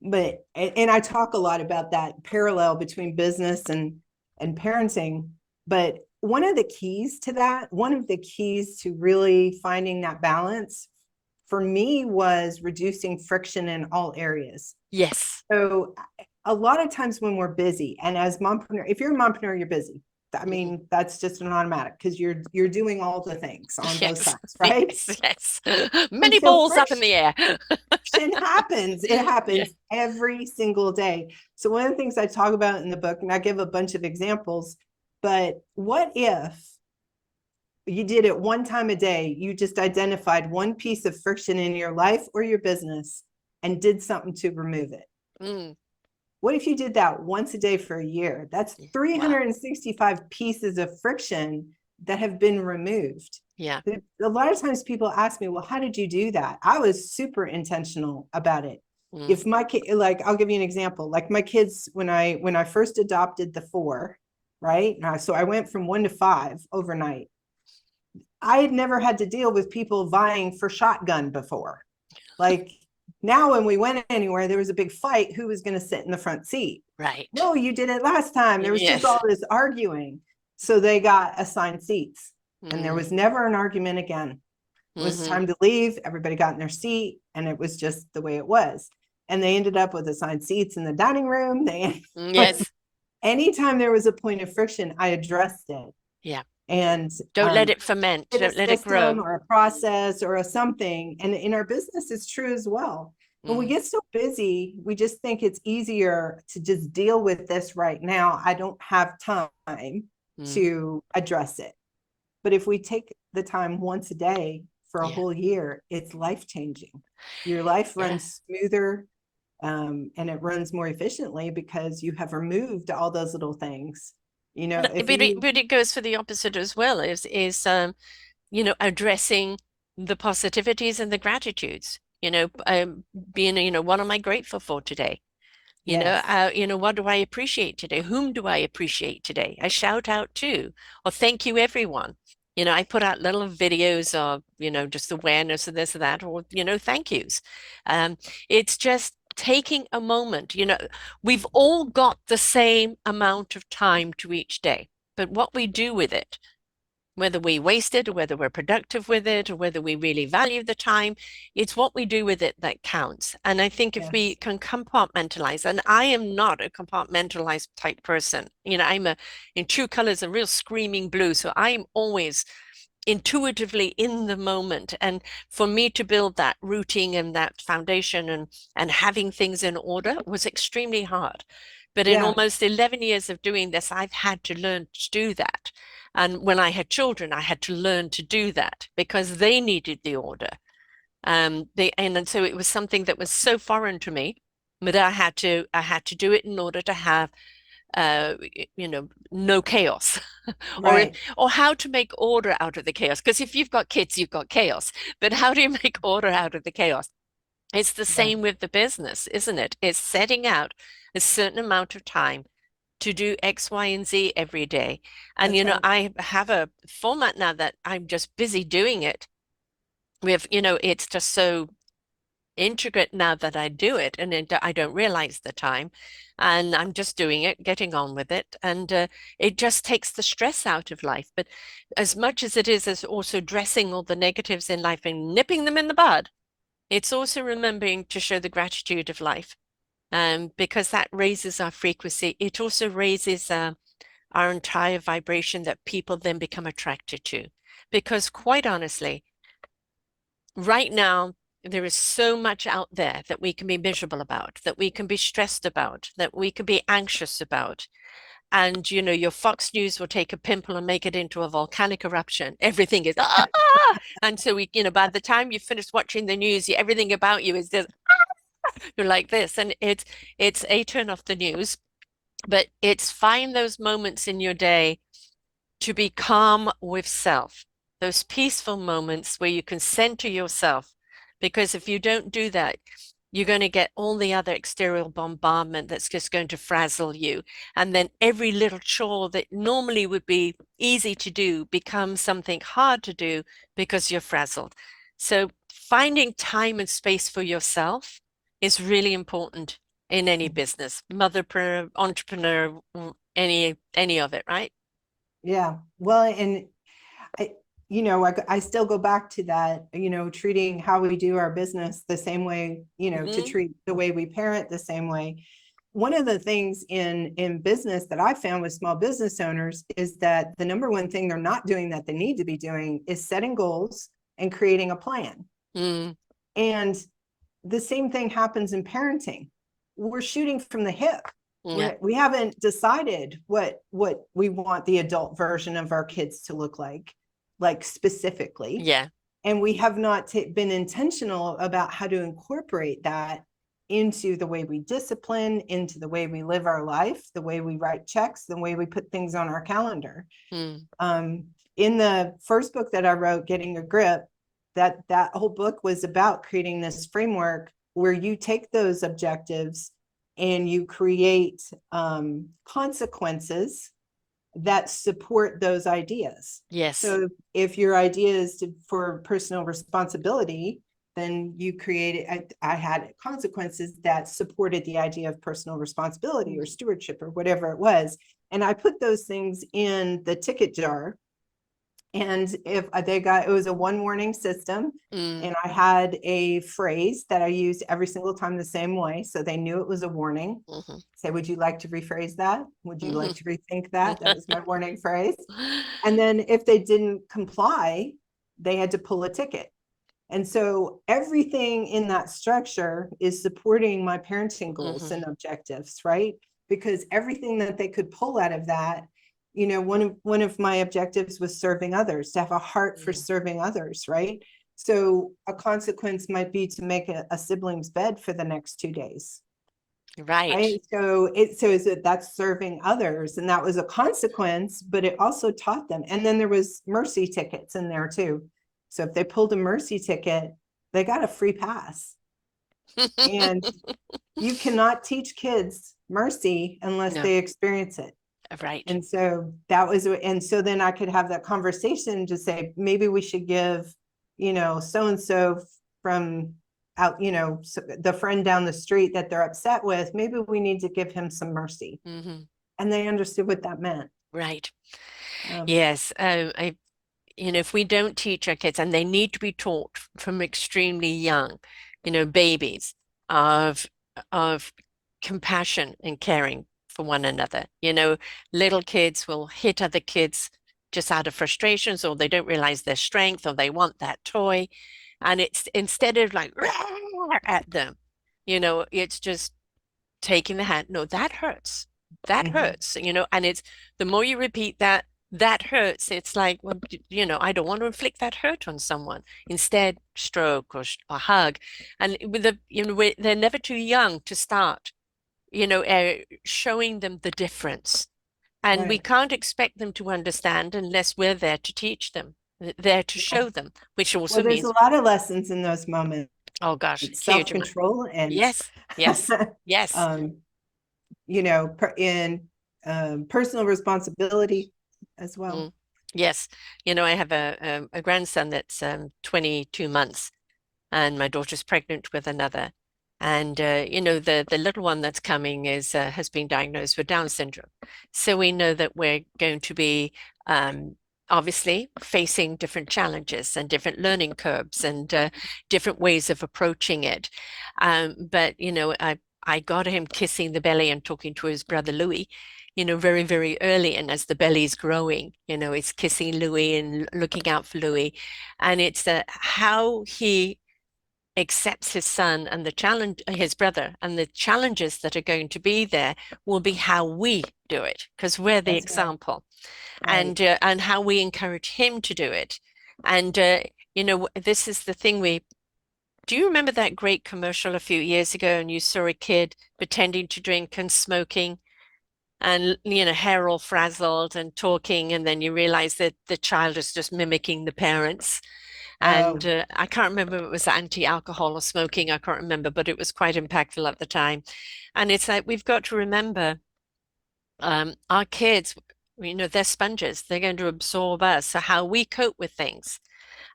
And I talk a lot about that parallel between business and parenting. But one of the keys to that, one of the keys to really finding that balance for me was reducing friction in all areas. Yes. So a lot of times when we're busy, and as mompreneur, if you're a mompreneur, you're busy. I Mhm. mean, that's just an automatic because you're doing all the things on both Yes. sides, right? Yes. And Many so balls up in the air. friction happens. It Yeah. happens every single day. So one of the things I talk about in the book, and I give a bunch of examples, but what if you did it one time a day? You just identified one piece of friction in your life or your business and did something to remove it. Mm. What if you did that once a day for a year? That's Wow. 365 pieces of friction that have been removed. Yeah. A lot of times people ask me, well, how did you do that? I was super intentional about it. Mm. If my kid, like, I'll give you an example. Like my kids, when I first adopted the four, right? So I went from 1 to 5 overnight. I had never had to deal with people vying for shotgun before. Like now, when we went anywhere, there was a big fight who was going to sit in the front seat. Right. No, you did it last time. There was just Yes. all this arguing. So they got assigned seats and there Mm. was never an argument again. It was Hmm. time to leave. Everybody got in their seat and it was just the way it was. And they ended up with assigned seats in the dining room. Yes. Anytime there was a point of friction, I addressed it. Yeah. And Don't let it ferment. a Don't let it system grow. or a process or a something. And in our business, it's true as well. When we Mm. get so busy, we just think it's easier to just deal with this right now. I don't have time Mm. to address it. But if we take the time once a day for a Yeah. whole year, it's life changing. Your life Yeah. runs smoother, and it runs more efficiently because you have removed all those little things. If you, But it goes for the opposite as well, addressing the positivities and the gratitudes, being, what am I grateful for today? yes, What do I appreciate today? Whom do I appreciate today? I shout out to, or thank you, everyone. I put out little videos of, just awareness of this or that, or, thank yous. Um, it's just taking a moment. We've all got the same amount of time to each day, but what we do with it Whether we waste it or whether we're productive with it or whether we really value the time, it's what we do with it that counts. And I think if we Yes. can compartmentalize, and I am not a compartmentalized type person, I'm in true colors, a real screaming blue. So I'm always intuitively in the moment. And for me to build that rooting and that foundation and having things in order was extremely hard. But in Yeah. almost 11 years of doing this, I've had to learn to do that. And when I had children, I had to learn to do that because they needed the order. And so it was something that was so foreign to me, but I had to do it in order to have no chaos. or if, Right. or how to make order out of the chaos. Because if you've got kids, you've got chaos. But how do you make order out of the chaos? It's the Right. same with the business, isn't it? It's setting out a certain amount of time to do X, Y, and Z every day. And, That's right. I have a format now that I'm just busy doing it with, it's just so intricate now that I do it and I don't realize the time and I'm just doing it, getting on with it. And it just takes the stress out of life. But as much as it is as also addressing all the negatives in life and nipping them in the bud, it's also remembering to show the gratitude of life. Because that raises our frequency. It also raises our entire vibration that people then become attracted to. Because quite honestly, right now, there is so much out there that we can be miserable about, that we can be stressed about, that we can be anxious about. And, your Fox News will take a pimple and make it into a volcanic eruption. Everything is, ah, ah! And so by the time you finish watching the news, everything about you is just, you're like this. And it's a turn off the news, but it's find those moments in your day to be calm with self, those peaceful moments where you can center yourself. Because if you don't do that, you're going to get all the other exterior bombardment that's just going to frazzle you. And then every little chore that normally would be easy to do becomes something hard to do because you're frazzled. So finding time and space for yourself is really important in any business, motherpreneur, entrepreneur, any of it, right? Yeah. Well, and I, I still go back to that, treating how we do our business the same way, to Hmm. treat the way we parent the same way. One of the things in business that I found with small business owners is that the number one thing they're not doing that they need to be doing is setting goals and creating a plan. Mm, And the same thing happens in parenting. We're shooting from the hip. yeah, We haven't decided what we want the adult version of our kids to look like specifically. yeah. And we have not been intentional about how to incorporate that into the way we discipline, into the way we live our life, the way we write checks, the way we put things on our calendar. Mm, In the first book that I wrote, Getting a Grip, that whole book was about creating this framework where you take those objectives and you create consequences that support those ideas. yes. So if your idea is for personal responsibility, then you created, I had consequences that supported the idea of personal responsibility or stewardship or whatever it was. And I put those things in the ticket jar. And if it was a one warning system, Mm, and I had a phrase that I used every single time the same way. So they knew it was a warning. mhm, Say, would you like to rephrase that? Would you like mhm. to rethink that? That was my warning phrase. And then if they didn't comply, they had to pull a ticket. And so everything in that structure is supporting my parenting goals Mhm, and objectives, right? Because everything that they could pull out of that, one of my objectives was serving others, to have a heart for mm. serving others, right? So a consequence might be to make a sibling's bed for the next 2 days. Right. Right. That's serving others. And that was a consequence, but it also taught them. And then there was mercy tickets in there too. So if they pulled a mercy ticket, they got a free pass. And you cannot teach kids mercy unless No, they experience it. right. And so and so then I could have that conversation to say, maybe we should give, so and so from out, the friend down the street that they're upset with, maybe we need to give him some mercy. Hmm. And they understood what that meant. Right. Um, Yes. if we don't teach our kids, and they need to be taught from extremely young, babies, of of compassion and caring for one another. Little kids will hit other kids just out of frustrations, or they don't realize their strength, or they want that toy. And it's instead of like at them, it's just taking the hand. No, that hurts. That Mhm. hurts, and it's the more you repeat that, that hurts. It's like, well, I don't want to inflict that hurt on someone. Instead, stroke or hug. And with they're never too young to start, showing them the difference. And we Right. can't expect them to understand unless we're there to teach them, there to Yeah. show them, which Well, also there's a means, lot of lessons in those moments, oh gosh, huge amount. self-control and Yes, yes, yes. um, in personal responsibility as well. Mm. Yes. I have a grandson that's 22 months, and my daughter's pregnant with another. And the little one that's coming has been diagnosed with Down syndrome. So we know that we're going to be um, obviously facing different challenges and different learning curves and different ways of approaching it. But I got him kissing the belly and talking to his brother Louis, very, very early. And as the belly's growing, it's kissing Louis and looking out for Louis. And it's how he accepts his son and his brother, and the challenges that are going to be there will be how we do it, because we're the That's right. example, Right. and how we encourage him to do it. And this is the thing. We Do you remember that great commercial a few years ago, and you saw a kid pretending to drink and smoking, and hair all frazzled and talking, and then you realize that the child is just mimicking the parents. And Oh, I can't remember if it was anti-alcohol or smoking. I can't remember, but it was quite impactful at the time. And it's like we've got to remember our kids, they're sponges. They're going to absorb us. So how we cope with things.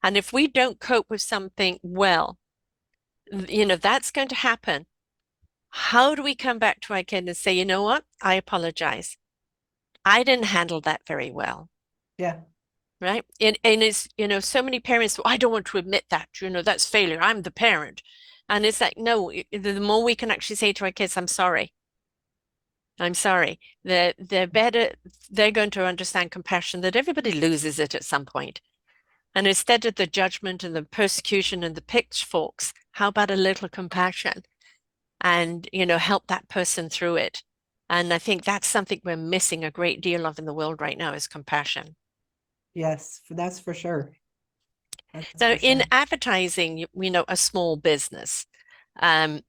And if we don't cope with something well, that's going to happen. How do we come back to our kid and say, you know what? I apologize. I didn't handle that very well. yeah. Right. And it's, so many parents, "Well, I don't want to admit that, that's failure. I'm the parent." And it's like, no, the more we can actually say to our kids, I'm sorry. I'm sorry. They're better, they're going to understand compassion, that everybody loses it at some point. And instead of the judgment and the persecution and the pitchforks, how about a little compassion and, help that person through it? And I think that's something we're missing a great deal of in the world right now is compassion. Yes, that's for sure. That's So for in sure. advertising, a small business, um,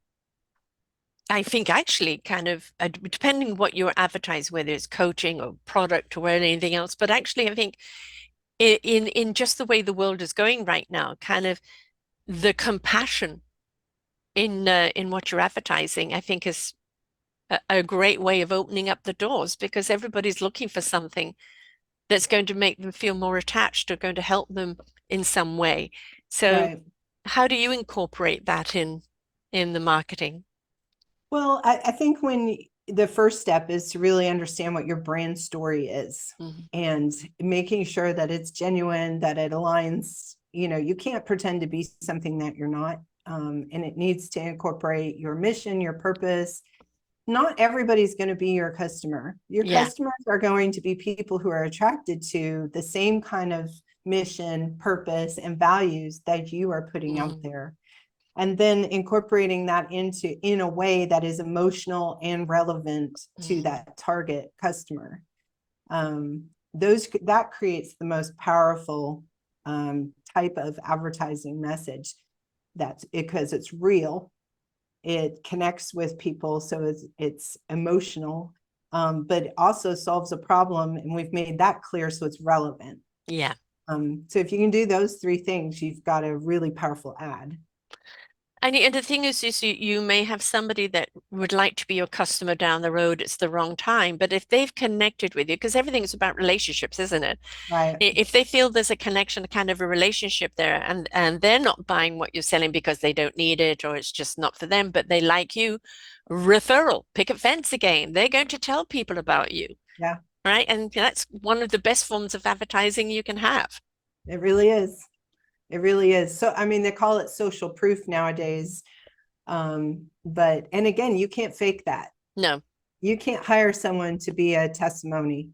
I think actually kind of depending what you're advertising, whether it's coaching or product or anything else, but actually I think in just the way the world is going right now, kind of the compassion in what you're advertising, I think is a great way of opening up the doors, because everybody's looking for something that's going to make them feel more attached or going to help them in some way. So Right. how do you incorporate that in the marketing? Well, I think the first step is to really understand what your brand story is Mhm. and making sure that it's genuine, that it aligns. You can't pretend to be something that you're not. And it needs to incorporate your mission, your purpose. Not everybody's going to be your customer. Your Yeah. customers are going to be people who are attracted to the same kind of mission, purpose, and values that you are putting out Mm, there, and then incorporating that in a way that is emotional and relevant to mm, that target customer. Those that creates the most powerful type of advertising message. That's because it's real, it connects with people, so it's emotional, but it also solves a problem, and we've made that clear, so it's relevant. yeah. So if you can do those three things, you've got a really powerful ad. And the thing is you may have somebody that would like to be your customer down the road. It's the wrong time. But if they've connected with you, because everything's about relationships, isn't it? Right. If they feel there's a connection, a kind of a relationship there, and they're not buying what you're selling because they don't need it or it's just not for them, but they like you, referral, picket fence again. They're going to tell people about you, Yeah. right? And that's one of the best forms of advertising you can have. It really is. It really is. So, I mean, they call it social proof nowadays. But, and again, you can't fake that. No. You can't hire someone to be a testimony,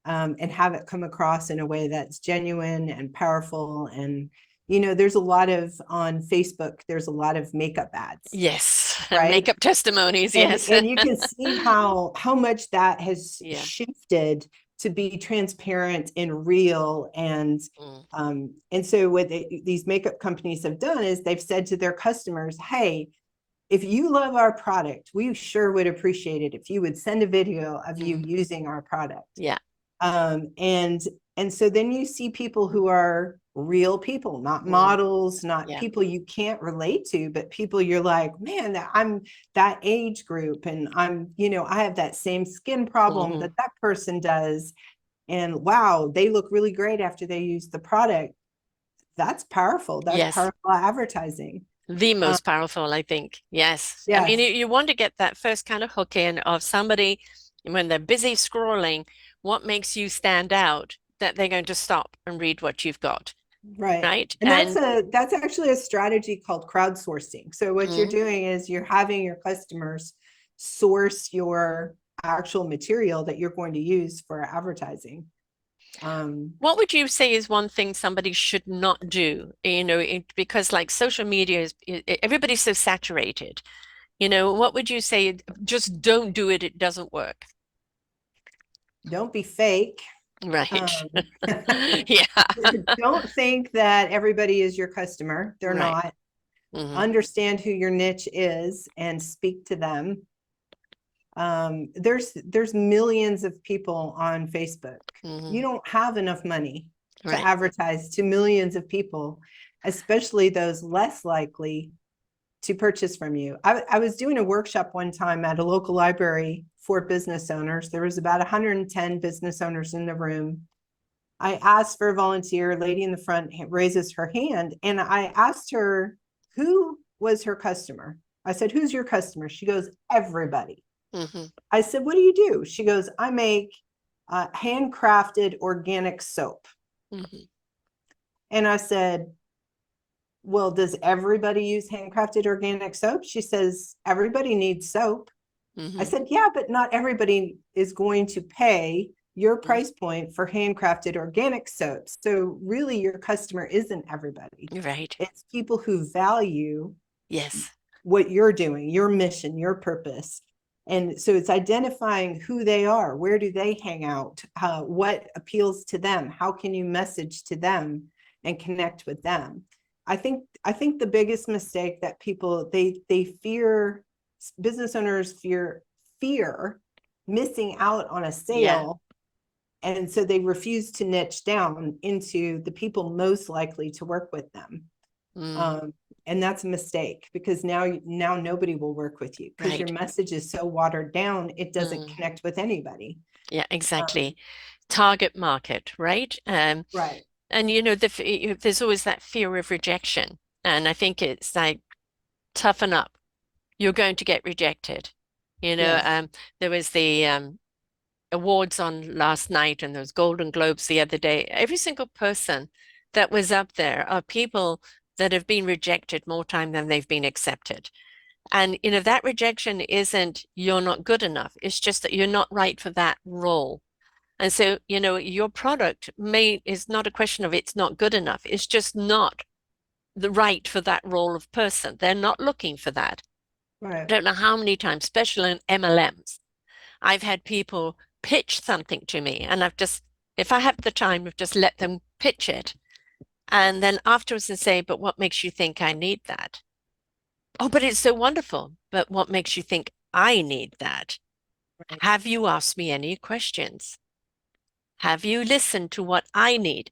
and have it come across in a way that's genuine and powerful. And, there's a lot of, on Facebook, there's a lot of makeup ads, Yes. And right? makeup testimonies. and Yes. and you can see how much that has Yeah. shifted to be transparent and real. And so what these makeup companies have done is they've said to their customers, hey, if you love our product, we sure would appreciate it if you would send a video of you using our product. Yeah. And so then you see people who are real people, not models, not Yeah. people you can't relate to, but people you're like, man, I'm that age group, and I have that same skin problem that person does. And wow, they look really great after they use the product. That's powerful. That's Yes. powerful advertising. The Um, most powerful, I think. Yes. I mean, yes, you want to get that first kind of hook in of somebody when they're busy scrolling, what makes you stand out that they're going to stop and read what you've got, right. right? And that's actually a strategy called crowdsourcing. So what you're Mm, doing is you're having your customers source your actual material that you're going to use for advertising. what would you say is one thing somebody should not do? Because like social media is, everybody's so saturated. What would you say? Just don't do it. It doesn't work. don't be fake. Right. Um, Yeah. don't think that everybody is your customer. They're Right. not. Hmm. Understand who your niche is and speak to them. There's millions of people on Facebook. You Hmm. don't have enough money to Right. advertise to millions of people, especially those less likely to purchase from you. I was doing a workshop one time at a local library for business owners. There was about 110 business owners in the room. I asked for a volunteer. A lady in the front raises her hand, and I asked her who was her customer. I said, who's your customer? She goes, everybody. Hmm. I said, what do you do? She goes, I make handcrafted organic soap. Hmm. And I said, well, does everybody use handcrafted organic soap? She says, everybody needs soap. I Hmm. said, yeah, but not everybody is going to pay your price point for handcrafted organic soaps. So really your customer isn't everybody. Right. It's people who value Yes. what you're doing, your mission, your purpose. And so it's identifying who they are, where do they hang out, what appeals to them, how can you message to them and connect with them. I think the biggest mistake that people they fear, business owners fear missing out on a Yeah. sale, and so they refuse to niche down into the people most likely to work with them. Mm, um, and that's a mistake, because now nobody will work with you because your right. message is so watered down, it doesn't Mm, connect with anybody. yeah, um, exactly. Target market, right? right, And there's always that fear of rejection. And I think it's like, toughen up. You're going to get rejected. You know, yes, there was the awards on last night and those Golden Globes the other day. Every single person that was up there are people that have been rejected more time than they've been accepted. And that rejection isn't you're not good enough. It's just that you're not right for that role. And so, your product is not a question of it's not good enough. It's just not the right for that role of person. They're not looking for that. right, I don't know how many times, especially in MLMs, I've had people pitch something to me, and if I have the time, I've just let them pitch it. And then afterwards and say, but what makes you think I need that? Oh, but it's so wonderful. But what makes you think I need that? right, Have you asked me any questions? Have you listened to what I need?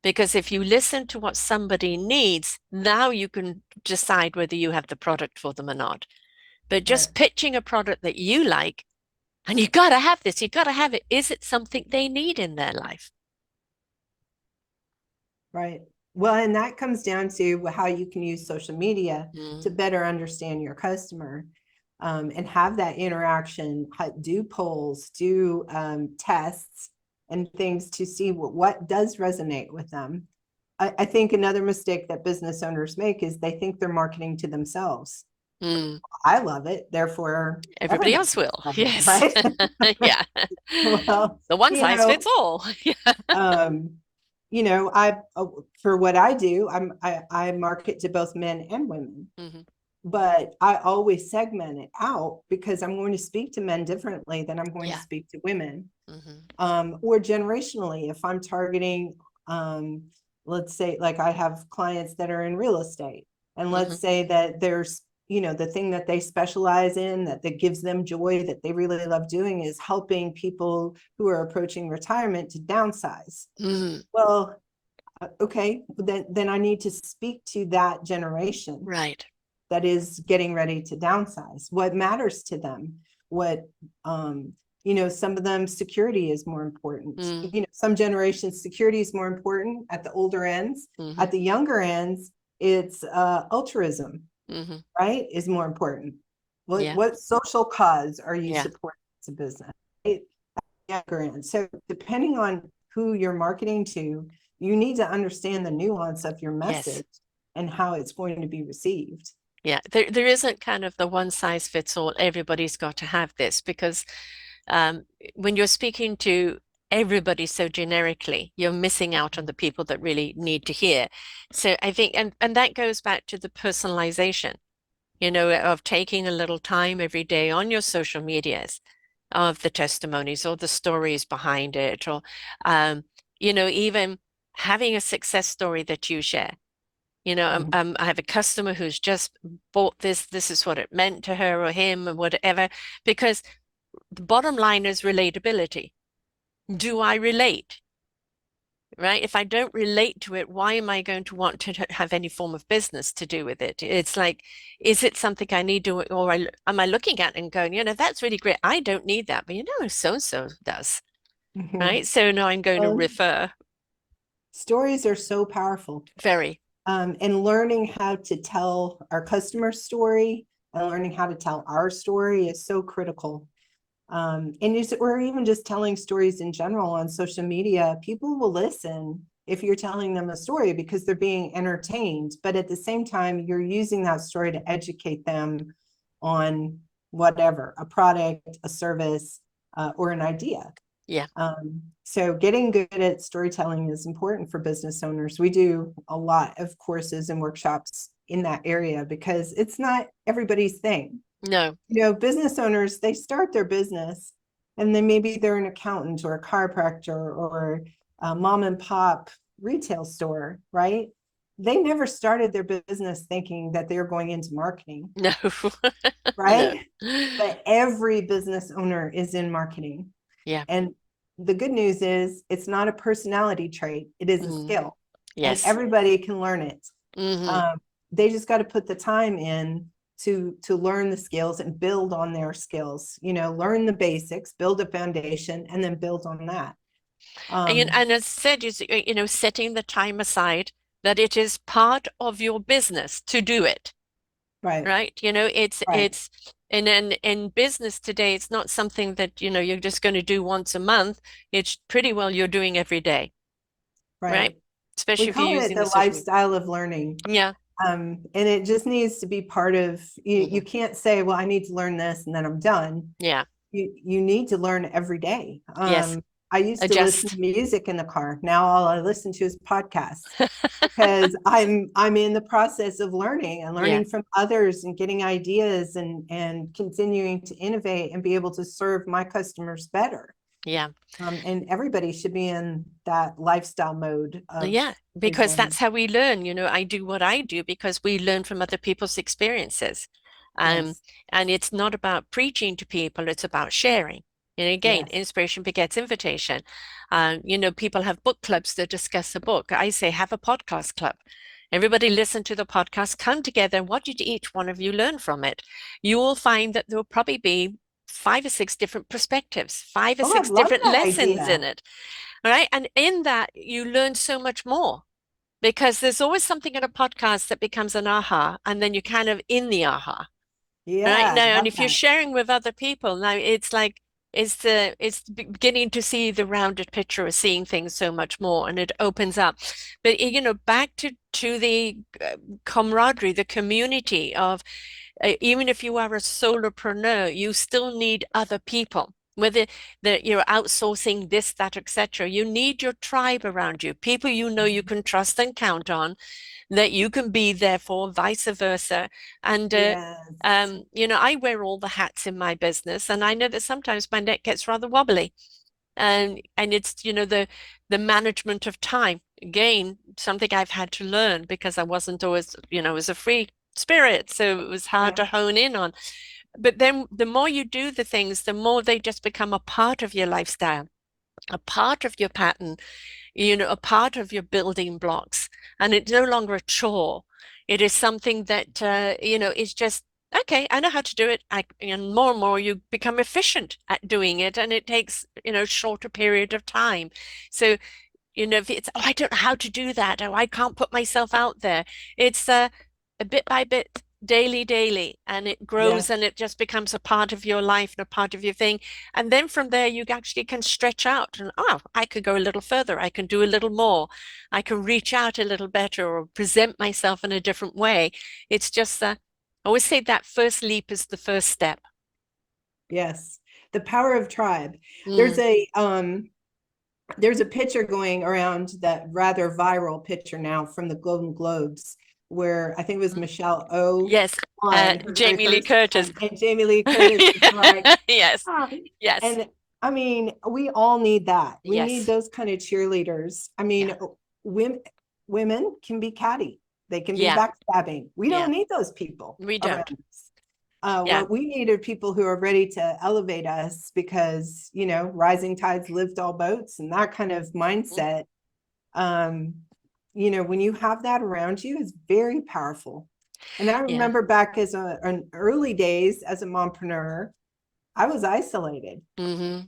Because if you listen to what somebody needs, now you can decide whether you have the product for them or not. But right, just pitching a product that you like, and you got to have this, you got to have it. Is it something they need in their life? right. Well, and that comes down to how you can use social media to Mm, better understand your customer, and have that interaction, do polls, do tests and things to see what does resonate with them. I think another mistake that business owners make is they think they're marketing to themselves. Mm. I love it, therefore Everybody everybody else will. love it, Yes. right? Yeah. Well, The one you size know, fits all. Yeah. um, I for what I do, I market to both men and women, Hmm. but I always segment it out because I'm going to speak to men differently than I'm going to Yeah. speak to women. Hmm. Or generationally, if I'm targeting, let's say, like I have clients that are in real estate, and Hmm. let's say that there's, the thing that they specialize in, that gives them joy, that they really love doing, is helping people who are approaching retirement to downsize. Mm. Well, okay, then I need to speak to that generation Right. that is getting ready to downsize. What matters to them? What, some of them security is more important. Mm. Some generations security is more important at the older ends. Hmm. At the younger ends, it's altruism, Hmm. right? Is more important. Yeah. What social cause are you Yeah. supporting as a business? Right? Younger end. So depending on who you're marketing to, you need to understand the nuance of your Yes. message and how it's going to be received. Yeah. There isn't kind of the one size fits all. Everybody's got to have this because um, when you're speaking to everybody so generically, you're missing out on the people that really need to hear. So I think, and that goes back to the personalization, of taking a little time every day on your social medias of the testimonies or the stories behind it, or, um, even having a success story that you share. I have a customer who's just bought this. This is what it meant to her or him or whatever, because the bottom line is relatability. Do I relate? Right? If I don't relate to it, why am I going to want to have any form of business to do with it? It's like, is it something I need to, or am I looking at it and going, that's really great. I don't need that, but so-and-so does, Mhm. right? So now I'm going to Well, refer stories are so powerful. very, And learning how to tell our customer story and learning how to tell our story is so critical. Or even just telling stories in general on social media, people will listen if you're telling them a story because they're being entertained. But at the same time, you're using that story to educate them on whatever, a product, a service, or an idea. yeah, So getting good at storytelling is important for business owners. We do a lot of courses and workshops in that area because it's not everybody's thing. no, Business owners, they start their business and then maybe they're an accountant or a chiropractor or a mom and pop retail store, right? They never started their business thinking that they're going into marketing, no, no, right? But every business owner is in marketing. yeah, And the good news is it's not a personality trait, it is a mm, skill, and yes, everybody can learn it. hmm, Um, they just got to put the time in to learn the skills and build on their skills. Learn the basics, build a foundation, and then build on that. and as said, setting the time aside that it is part of your business to do it. Right, Right? right, And then in business today, it's not something that, you're just going to do once a month. It's pretty well you're doing every day, right? right. We Especially if you're call it using the the social media. lifestyle of learning. Yeah. And it just needs to be part of you. Hmm. You can't say, well, I need to learn this and then I'm done. Yeah. You need to learn every day. Yes. I used to listen to Adjust. music in the car. Now all I listen to is podcasts because I'm in the process of learning and Yeah. learning from others and getting ideas and continuing to innovate and be able to serve my customers better. Yeah. And everybody should be in that lifestyle mode of Yeah, because storytelling. that's how we learn. I do what I do because we learn from other people's experiences. Um, Yes, and it's not about preaching to people, it's about sharing. And again, yes. inspiration begets invitation. People have book clubs that discuss a book. I say have a podcast club. Everybody listen to the podcast, come together. What did each one of you learn from it? You will find that there will probably be 5 or 6 different perspectives, five or Oh, I six love different that lessons in idea. it. All right. And in that, you learn so much more because there's always something in a podcast that becomes an aha, and then you're kind of in the aha. Right Yeah, now, I and love if you're that. sharing with other people, now it's like it's beginning to see the rounded picture of seeing things so much more, and it opens up. But back to the camaraderie, the community of even if you are a solopreneur, you still need other people. Whether that you're outsourcing this, that, etc., you need your tribe around you, people you can trust and count on, that you can be there for, vice versa. And Yes. I wear all the hats in my business, and I know that sometimes my neck gets rather wobbly. And it's the management of time. Again, something I've had to learn because I wasn't always, as a free spirit, so it was hard Yeah. to hone in on. But then the more you do the things, the more they just become a part of your lifestyle, a part of your pattern, a part of your building blocks. And it's no longer a chore. It is something that, is just, okay, I know how to do it. And more you become efficient at doing it. And it takes, shorter period of time. So if it's, oh, I don't know how to do that. Oh, I can't put myself out there. It's a bit by bit, daily, and it grows Yes. and it just becomes a part of your life and a part of your thing. And then from there, you actually can stretch out and, oh, I could go a little further. I can do a little more. I can reach out a little better or present myself in a different way. It's just, I always say that first leap is the first step. Yes. The power of tribe. There's Mm. a um there's a picture going around, that rather viral picture now from the Golden Globes, where I think it was Michelle O Yes, on her very Jamie Lee first Curtis. time, and Jamie Lee Curtis was like, Yes, ah. yes, And I mean, we all need that. We need yes, those kind of cheerleaders. I yeah, mean, women can be catty. They can be yeah, backstabbing. We yeah. don't need those people We around don't. us. Yeah. What we need are people who are ready to elevate us, because, rising tides lift all boats, and that kind of Mm. mindset, um, when you have that around you, is very powerful. And I Yeah. remember back as an early days as a mompreneur, I was isolated. Mm-hmm.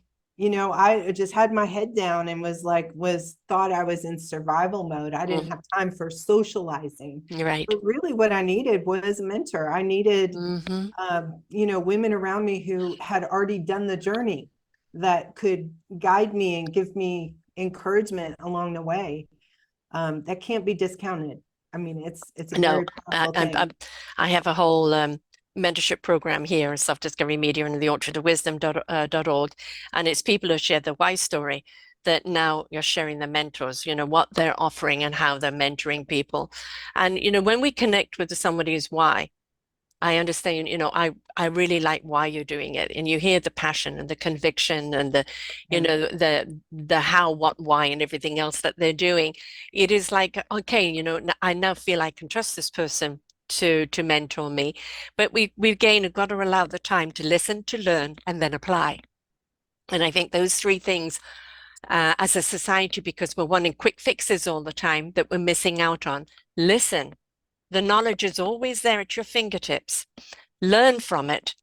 I just had my head down and was thought I was in survival mode. I didn't Mm. have time for socializing. You're right. But really what I needed was a mentor. I needed, Mm-hmm. women around me who had already done the journey, that could guide me and give me encouragement along the way. That can't be discounted. I mean, it's a No, very I, powerful I, I thing. I have a whole mentorship program here in Self-Discovery Media and the Orchard of Wisdom.org. And it's people who share the why story that now you're sharing the mentors, what they're offering and how they're mentoring people. And, when we connect with somebody's why, I understand, I really like why you're doing it. And you hear the passion and the conviction and Yeah. the how, what, why, and everything else that they're doing. It is like, okay, I now feel I can trust this person to mentor me. But we again have got to allow the time to listen, to learn, and then apply. And I think those three things, as a society, because we're wanting quick fixes all the time, that we're missing out on. Listen, the knowledge is always there at your fingertips. Learn from it,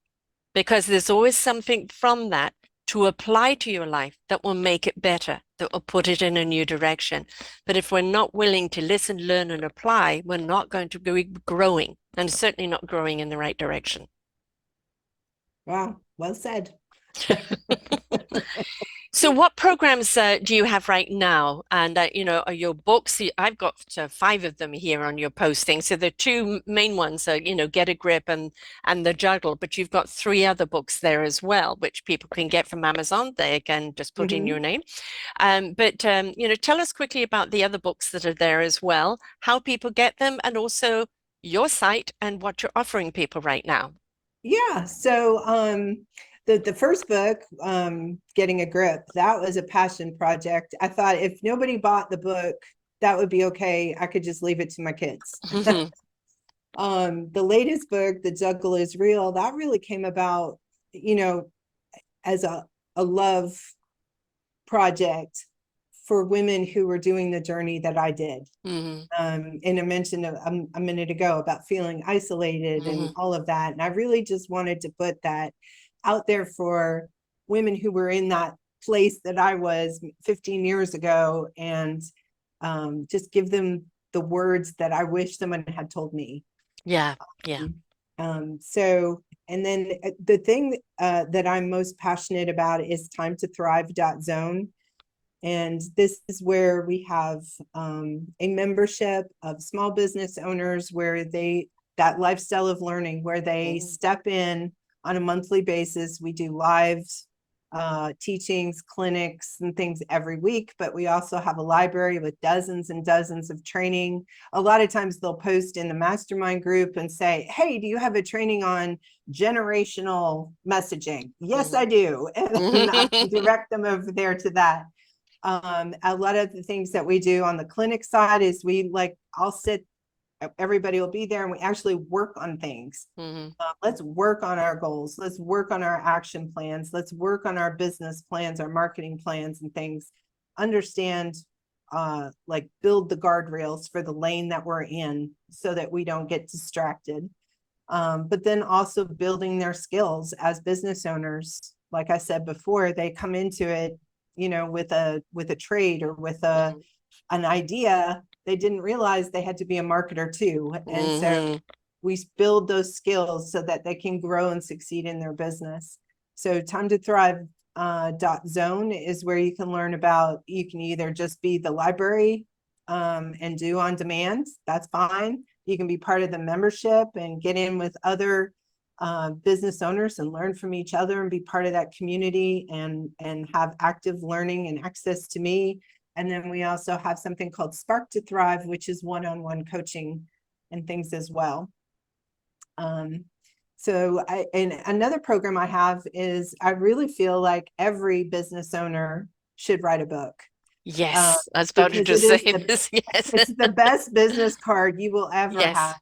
because there's always something from that to apply to your life that will make it better, that will put it in a new direction. But if we're not willing to listen, learn, and apply, we're not going to be growing, and certainly not growing in the right direction. Wow. Well said. So what programs do you have right now? And, are your books, I've got five of them here on your posting. So the two main ones are, Get a Grip and The Juggle, but you've got three other books there as well, which people can get from Amazon. They can just put in your Mhm. name. But, tell us quickly about the other books that are there as well, how people get them, and also your site and what you're offering people right now. Yeah. So the first book, Getting a Grip, that was a passion project. I thought if nobody bought the book, that would be okay. I could just leave it to my kids. The latest book, The Juggle is Real, that really came about, you know, as a love project for women who were doing the journey that I did. Hmm. And I mentioned a minute ago about feeling isolated and Hmm. all of that. And I really just wanted to put that out there for women who were in that place that I was 15 years ago, and just give them the words that I wish someone had told me. Yeah, yeah. So, and then the thing that I'm most passionate about is time to thrive.zone. And this is where we have a membership of small business owners where that lifestyle of learning, where they step in on a monthly basis. We do live teachings, clinics, and things every week, but we also have a library with dozens and dozens of training. A lot of times they'll post in the mastermind group and say, hey, do you have a training on generational messaging? Yes, I do. And I direct them over there to that. A lot of the things that we do on the clinic side is I'll sit, everybody will be there and we actually work on things. Let's work on our goals. Let's work on our action plans. Let's work on our business plans, our marketing plans and things. Understand, build the guardrails for the lane that we're in so that we don't get distracted. But then also building their skills as business owners. Like I said before, they come into it, with a trade or with an idea. They didn't realize they had to be a marketer too. And so we build those skills so that they can grow and succeed in their business. So time to thrive .zone is where you can learn about, you can either just be the library and do on demand. That's fine. You can be part of the membership and get in with other business owners and learn from each other and be part of that community and have active learning and access to me. And then we also have something called Spark to Thrive, which is one-on-one coaching and things as well. And another program I have is, I really feel like every business owner should write a book. Yes, I was about to just say this. Yes, it's the best business card you will ever yes. have.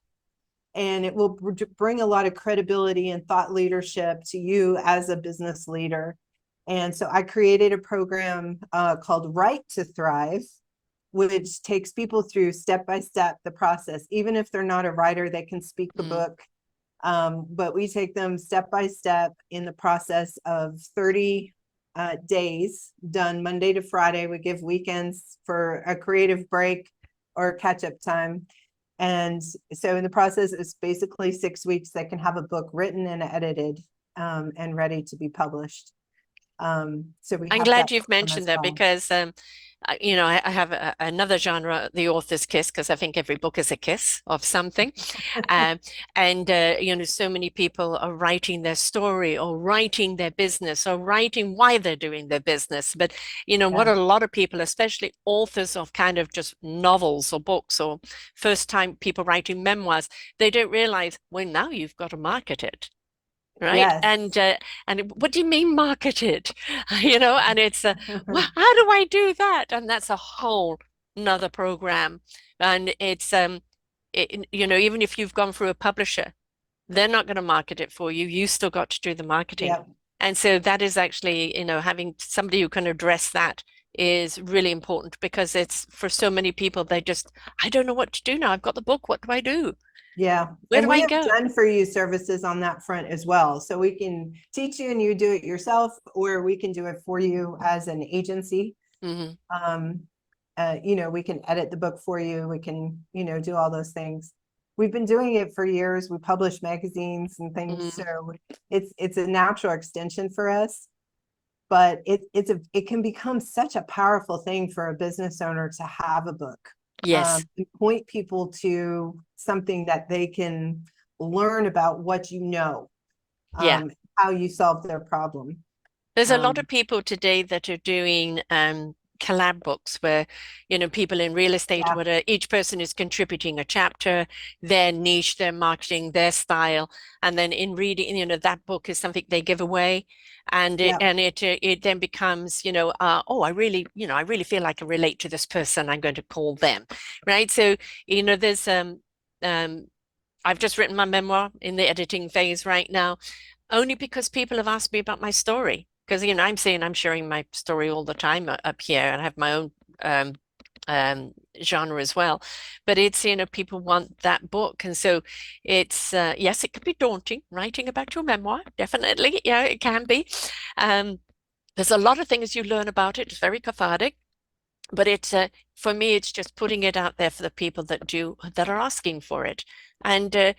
And it will bring a lot of credibility and thought leadership to you as a business leader. And so I created a program called Write to Thrive, which takes people through step by step the process. Even if they're not a writer, they can speak the book. But we take them step by step in the process of 30 days, done Monday to Friday. We give weekends for a creative break or catch up time. And so in the process, it's basically 6 weeks they can have a book written and edited and ready to be published. So I'm glad you've mentioned that because, I have another genre, the author's kiss, because I think every book is a kiss of something. So many people are writing their story or writing their business or writing why they're doing their business. But, what a lot of people, especially authors of kind of just novels or books or first time people writing memoirs, they don't realize, well, now you've got to market it. Right. Yes. And what do you mean market it? And it's well, how do I do that? And that's a whole another program. And it's even if you've gone through a publisher, they're not going to market it for you. You still got to do the marketing. Yep. And so that is actually, having somebody who can address that is really important because it's for so many people, I don't know what to do now. I've got the book. What do I do? Yeah. Where and do we I have go? done for you services on that front as well. So we can teach you and you do it yourself, or we can do it for you as an agency. We can edit the book for you. We can, do all those things. We've been doing it for years. We publish magazines and things. So it's a natural extension for us. But it can become such a powerful thing for a business owner to have a book. Yes. Point people to something that they can learn about what how you solve their problem. There's a lot of people today that are doing collab books where, people in real estate, where each person is contributing a chapter, their niche, their marketing, their style. And then in reading, that book is something they give away. And it then becomes, I really feel like I relate to this person. I'm going to call them. Right. So, there's I've just written my memoir in the editing phase right now, only because people have asked me about my story. Because, I'm saying I'm sharing my story all the time up here, and I have my own genre as well. But it's, people want that book. And so it's, yes, it can be daunting writing about your memoir. Definitely. Yeah, it can be. There's a lot of things you learn about it. It's very cathartic. But it's for me, it's just putting it out there for the people that are asking for it. And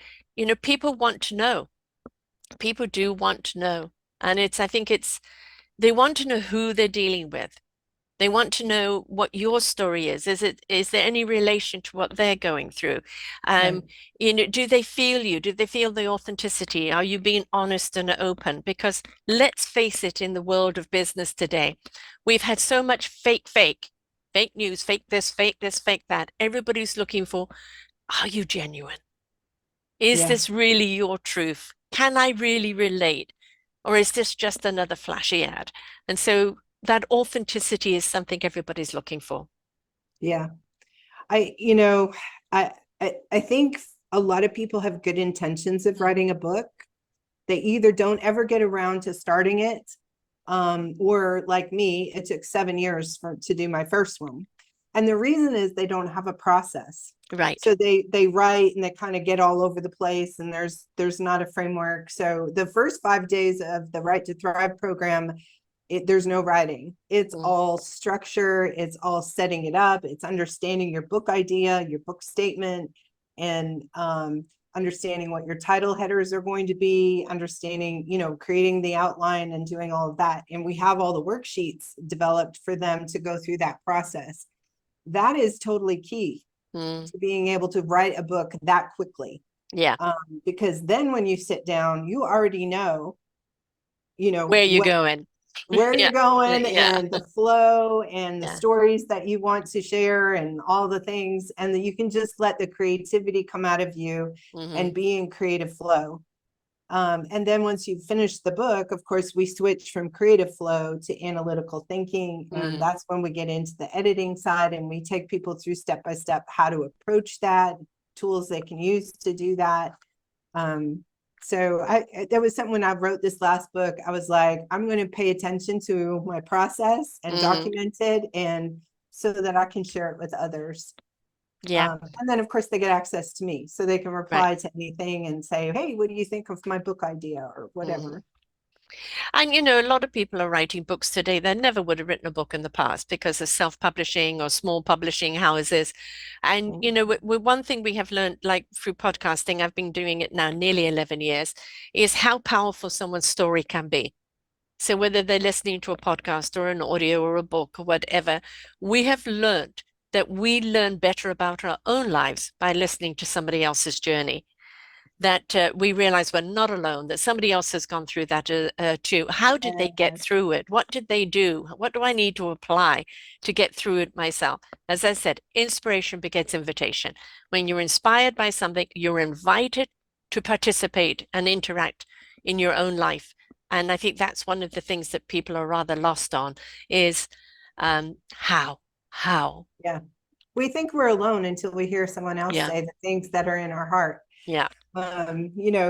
people want to know. People do want to know. And I think they want to know who they're dealing with. They want to know what your story is. Is there any relation to what they're going through? Right. Um, do they feel you? Do they feel the authenticity? Are you being honest and open? Because let's face it, in the world of business today, we've had so much fake news, fake this, fake that. Everybody's looking for, are you genuine? Is Yeah. this really your truth? Can I really relate? Or is this just another flashy ad? And so that authenticity is something everybody's looking for. Yeah. I, you know, I think a lot of people have good intentions of writing a book. They either don't ever get around to starting it, or like me, it took 7 years to do my first one. And the reason is they don't have a process. Right. So they write and they kind of get all over the place, and there's not a framework. So the first 5 days of the Right to Thrive program, there's no writing. It's Mm, all structure. It's all setting it up. It's understanding your book idea, your book statement, and understanding what your title headers are going to be, understanding, creating the outline and doing all of that. And we have all the worksheets developed for them to go through that process. That is totally key mm, to being able to write a book that quickly. yeah. Because then when you sit down, you already know, Where you what going? where you're Yeah. going Yeah. and the flow and the Yeah. stories that you want to share and all the things, and that you can just let the creativity come out of you Hmm. and be in creative flow. And then once you finish the book, of course, we switch from creative flow to analytical thinking. And Mm, that's when we get into the editing side, and we take people through step by step how to approach that, tools they can use to do that. So there was something when I wrote this last book, I was like, I'm going to pay attention to my process and mm, document it, and so that I can share it with others. yeah. And then of course they get access to me, so they can Right. reply to anything and say, hey, what do you think of my book idea or Hmm. whatever. And a lot of people are writing books today that never would have written a book in the past because of self-publishing or small publishing houses. And one thing we have learned, like through podcasting, I've been doing it now nearly 11 years, is how powerful someone's story can be. So whether they're listening to a podcast or an audio or a book or whatever, we have learned that we learn better about our own lives by listening to somebody else's journey, that we realize we're not alone, that somebody else has gone through that too. How did they get Yes. through it? What did they do? What do I need to apply to get through it myself? As I said, inspiration begets invitation. When you're inspired by something, you're invited to participate and interact in your own life. And I think that's one of the things that people are rather lost on is how, how, Yeah, we think we're alone until we hear someone else yeah, say the things that are in our heart. yeah,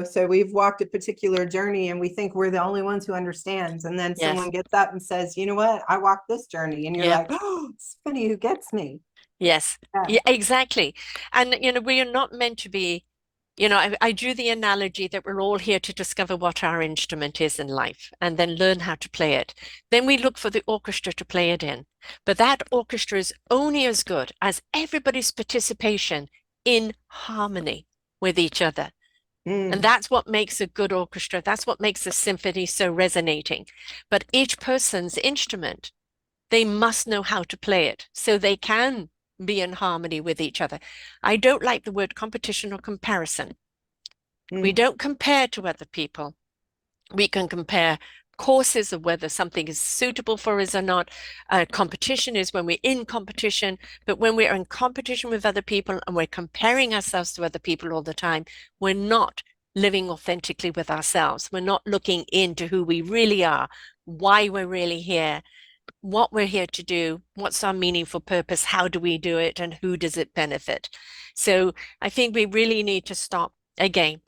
So we've walked a particular journey and we think we're the only ones who understands, and then yes, someone gets up and says, you know what, I walked this journey, and you're yeah. like, oh, it's somebody who gets me. Yes, Yeah. yeah, exactly. And, we are not meant to be, I drew the analogy that we're all here to discover what our instrument is in life and then learn how to play it. Then we look for the orchestra to play it in. But that orchestra is only as good as everybody's participation in harmony with each other. And Mm, that's what makes a good orchestra. That's what makes a symphony so resonating. But each person's instrument, they must know how to play it so they can be in harmony with each other. I don't like the word competition or comparison. We mm, don't compare to other people. We can compare courses of whether something is suitable for us or not. Competition is when we're in competition, but when we're in competition with other people and we're comparing ourselves to other people all the time, we're not living authentically with ourselves. We're not looking into who we really are, why we're really here, what we're here to do, what's our meaningful purpose, how do we do it, and who does it benefit? So I think we really need to stop again,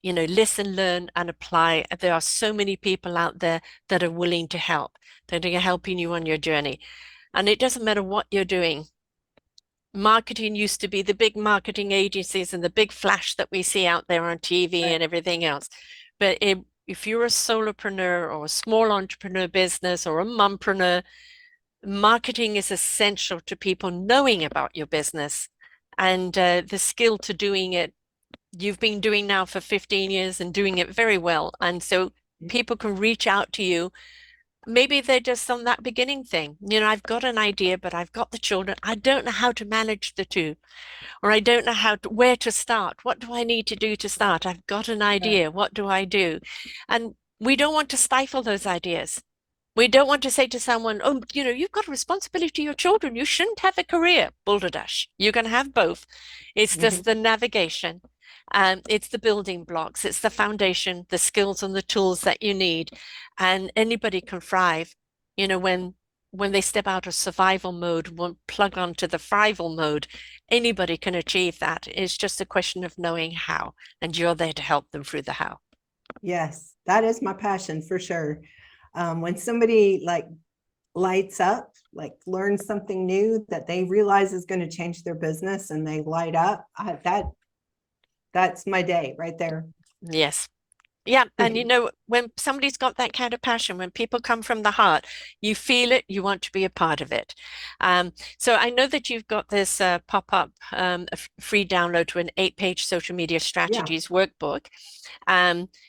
listen, learn, and apply. There are so many people out there that are willing to help, that are helping you on your journey. And it doesn't matter what you're doing. Marketing used to be the big marketing agencies and the big flash that we see out there on TV right. and everything else. But if you're a solopreneur or a small entrepreneur business or a mompreneur, marketing is essential to people knowing about your business and the skill to doing it you've been doing now for 15 years and doing it very well. And so people can reach out to you. Maybe they're just on that beginning thing. I've got an idea, but I've got the children. I don't know how to manage the two, or I don't know where to start. What do I need to do to start? I've got an Right. idea. What do I do? And we don't want to stifle those ideas. We don't want to say to someone, oh, you've got a responsibility to your children. You shouldn't have a career. Balderdash. You can have both. It's just Mhm. the navigation. It's the building blocks. It's the foundation, the skills and the tools that you need. And anybody can thrive, when they step out of survival mode, won't plug onto the thrival mode, anybody can achieve that. It's just a question of knowing how, and you're there to help them through the how. Yes, that is my passion for sure. When somebody like lights up, like learns something new that they realize is going to change their business and they light up, that's my day right there. Yes. Yeah, and when somebody's got that kind of passion, when people come from the heart, you feel it, you want to be a part of it. So I know that you've got this pop-up, a free download to an 8-page social media Yeah. strategies workbook.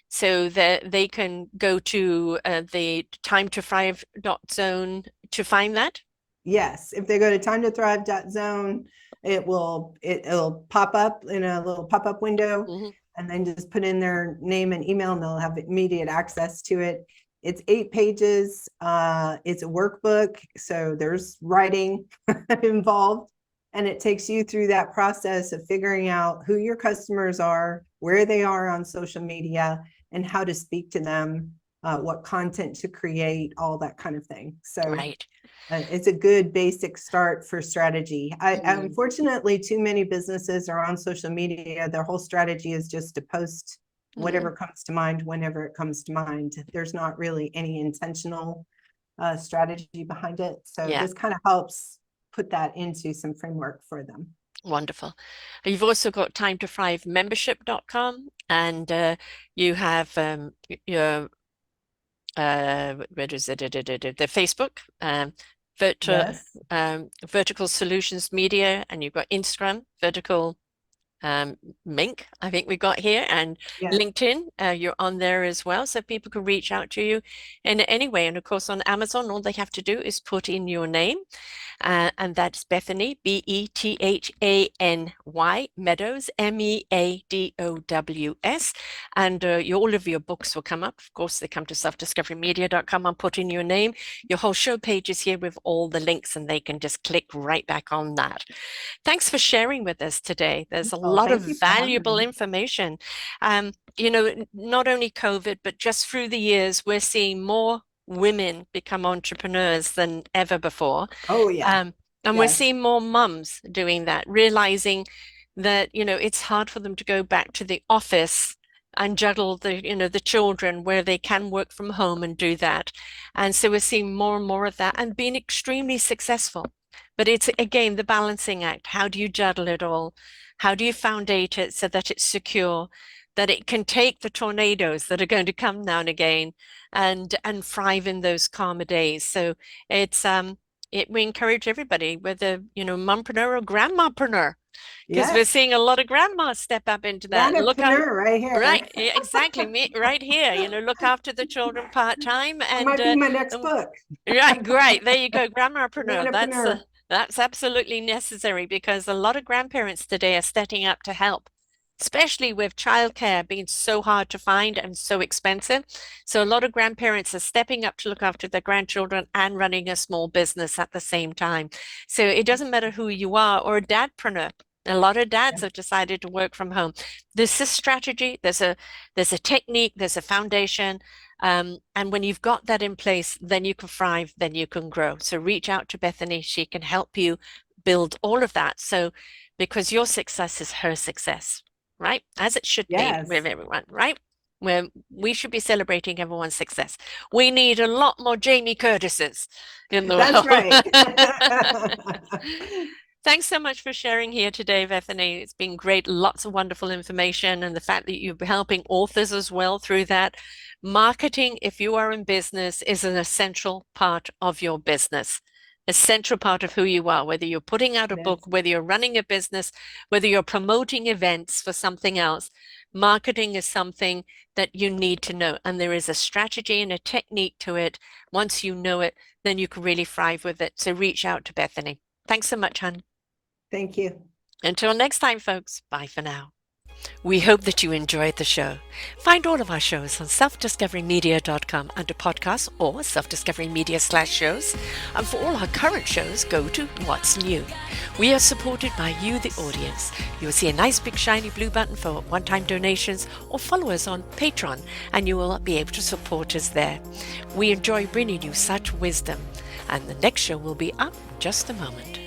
So that they can go to the time to thrive zone to find that. Yes, if they go to time-to-thrive.zone, it'll pop up in a little pop-up window, Mhm. and then just put in their name and email and they'll have immediate access to it. It's 8 pages. It's a workbook, so there's writing involved, and it takes you through that process of figuring out who your customers are, where they are on social media, and how to speak to them, what content to create, all that kind of thing. So Right. it's a good basic start for strategy. Mm. Unfortunately, too many businesses are on social media. Their whole strategy is just to post whatever Mm. comes to mind whenever it comes to mind. There's not really any intentional strategy behind it. So Yeah, this kind of helps put that into some framework for them. wonderful. You've also got time to thrive membership.com, and you have your what is it? The Facebook, Yes. Vertical Solutions Media, and you've got Instagram, Vertical Mink, I think we got here, and Yes. LinkedIn, you're on there as well, so people can reach out to you in any way. And of course, on Amazon, all they have to do is put in your name, and that's Bethany, Bethany, Meadows, Meadows. And all of your books will come up. Of course, they come to selfdiscoverymedia.com and put in your name. Your whole show page is here with all the links, and they can just click right back on that. Thanks for sharing with us today. There's a Oh, lot of thank you for having valuable me. information. Not only COVID, but just through the years, we're seeing more women become entrepreneurs than ever before. Oh, yeah. Um, and we're Yes. seeing more mums doing that, realizing that, it's hard for them to go back to the office and juggle the children where they can work from home and do that. And so we're seeing more and more of that and being extremely successful. But it's again the balancing act. How do you juggle it all? How do you foundate it so that it's secure, that it can take the tornadoes that are going to come now and again and thrive in those calmer days? So it's we encourage everybody, whether mompreneur or grandmapreneur, because we're Yes. seeing a lot of grandmas step up into that. Look out, Granapreneur right right? here. Yeah, exactly, me right here. Look after the children part time, That and might be my next book. right, great. There you go, grandmapreneur. Granapreneur. That's absolutely necessary because a lot of grandparents today are stepping up to help, especially with childcare being so hard to find and so expensive. So a lot of grandparents are stepping up to look after their grandchildren and running a small business at the same time. So it doesn't matter who you are, or a dadpreneur. A lot of dads have decided to work from home. There's a strategy, there's a technique, there's a foundation. And when you've got that in place, then you can thrive, then you can grow. So reach out to Bethany. She can help you build all of that. So because your success is her success, right? As it should be with Yes. everyone, right? Where we should be celebrating everyone's success. We need a lot more Jamie Curtises in the That's right. world. Thanks so much for sharing here today, Bethany. It's been great. Lots of wonderful information, and the fact that you're helping authors as well through that. Marketing, if you are in business, is an essential part of your business. a central part of who you are, whether you're putting out a Yes. book, whether you're running a business, whether you're promoting events for something else. Marketing is something that you need to know. And there is a strategy and a technique to it. Once you know it, then you can really thrive with it. So reach out to Bethany. Thanks so much, hon. Thank you. Until next time, folks, bye for now. We hope that you enjoyed the show. Find all of our shows on selfdiscoverymedia.com under podcasts or self-discovery-media/shows. And for all our current shows, go to What's New. We are supported by you, the audience. You'll see a nice big shiny blue button for one-time donations or follow us on Patreon and you will be able to support us there. We enjoy bringing you such wisdom. And the next show will be up in just a moment.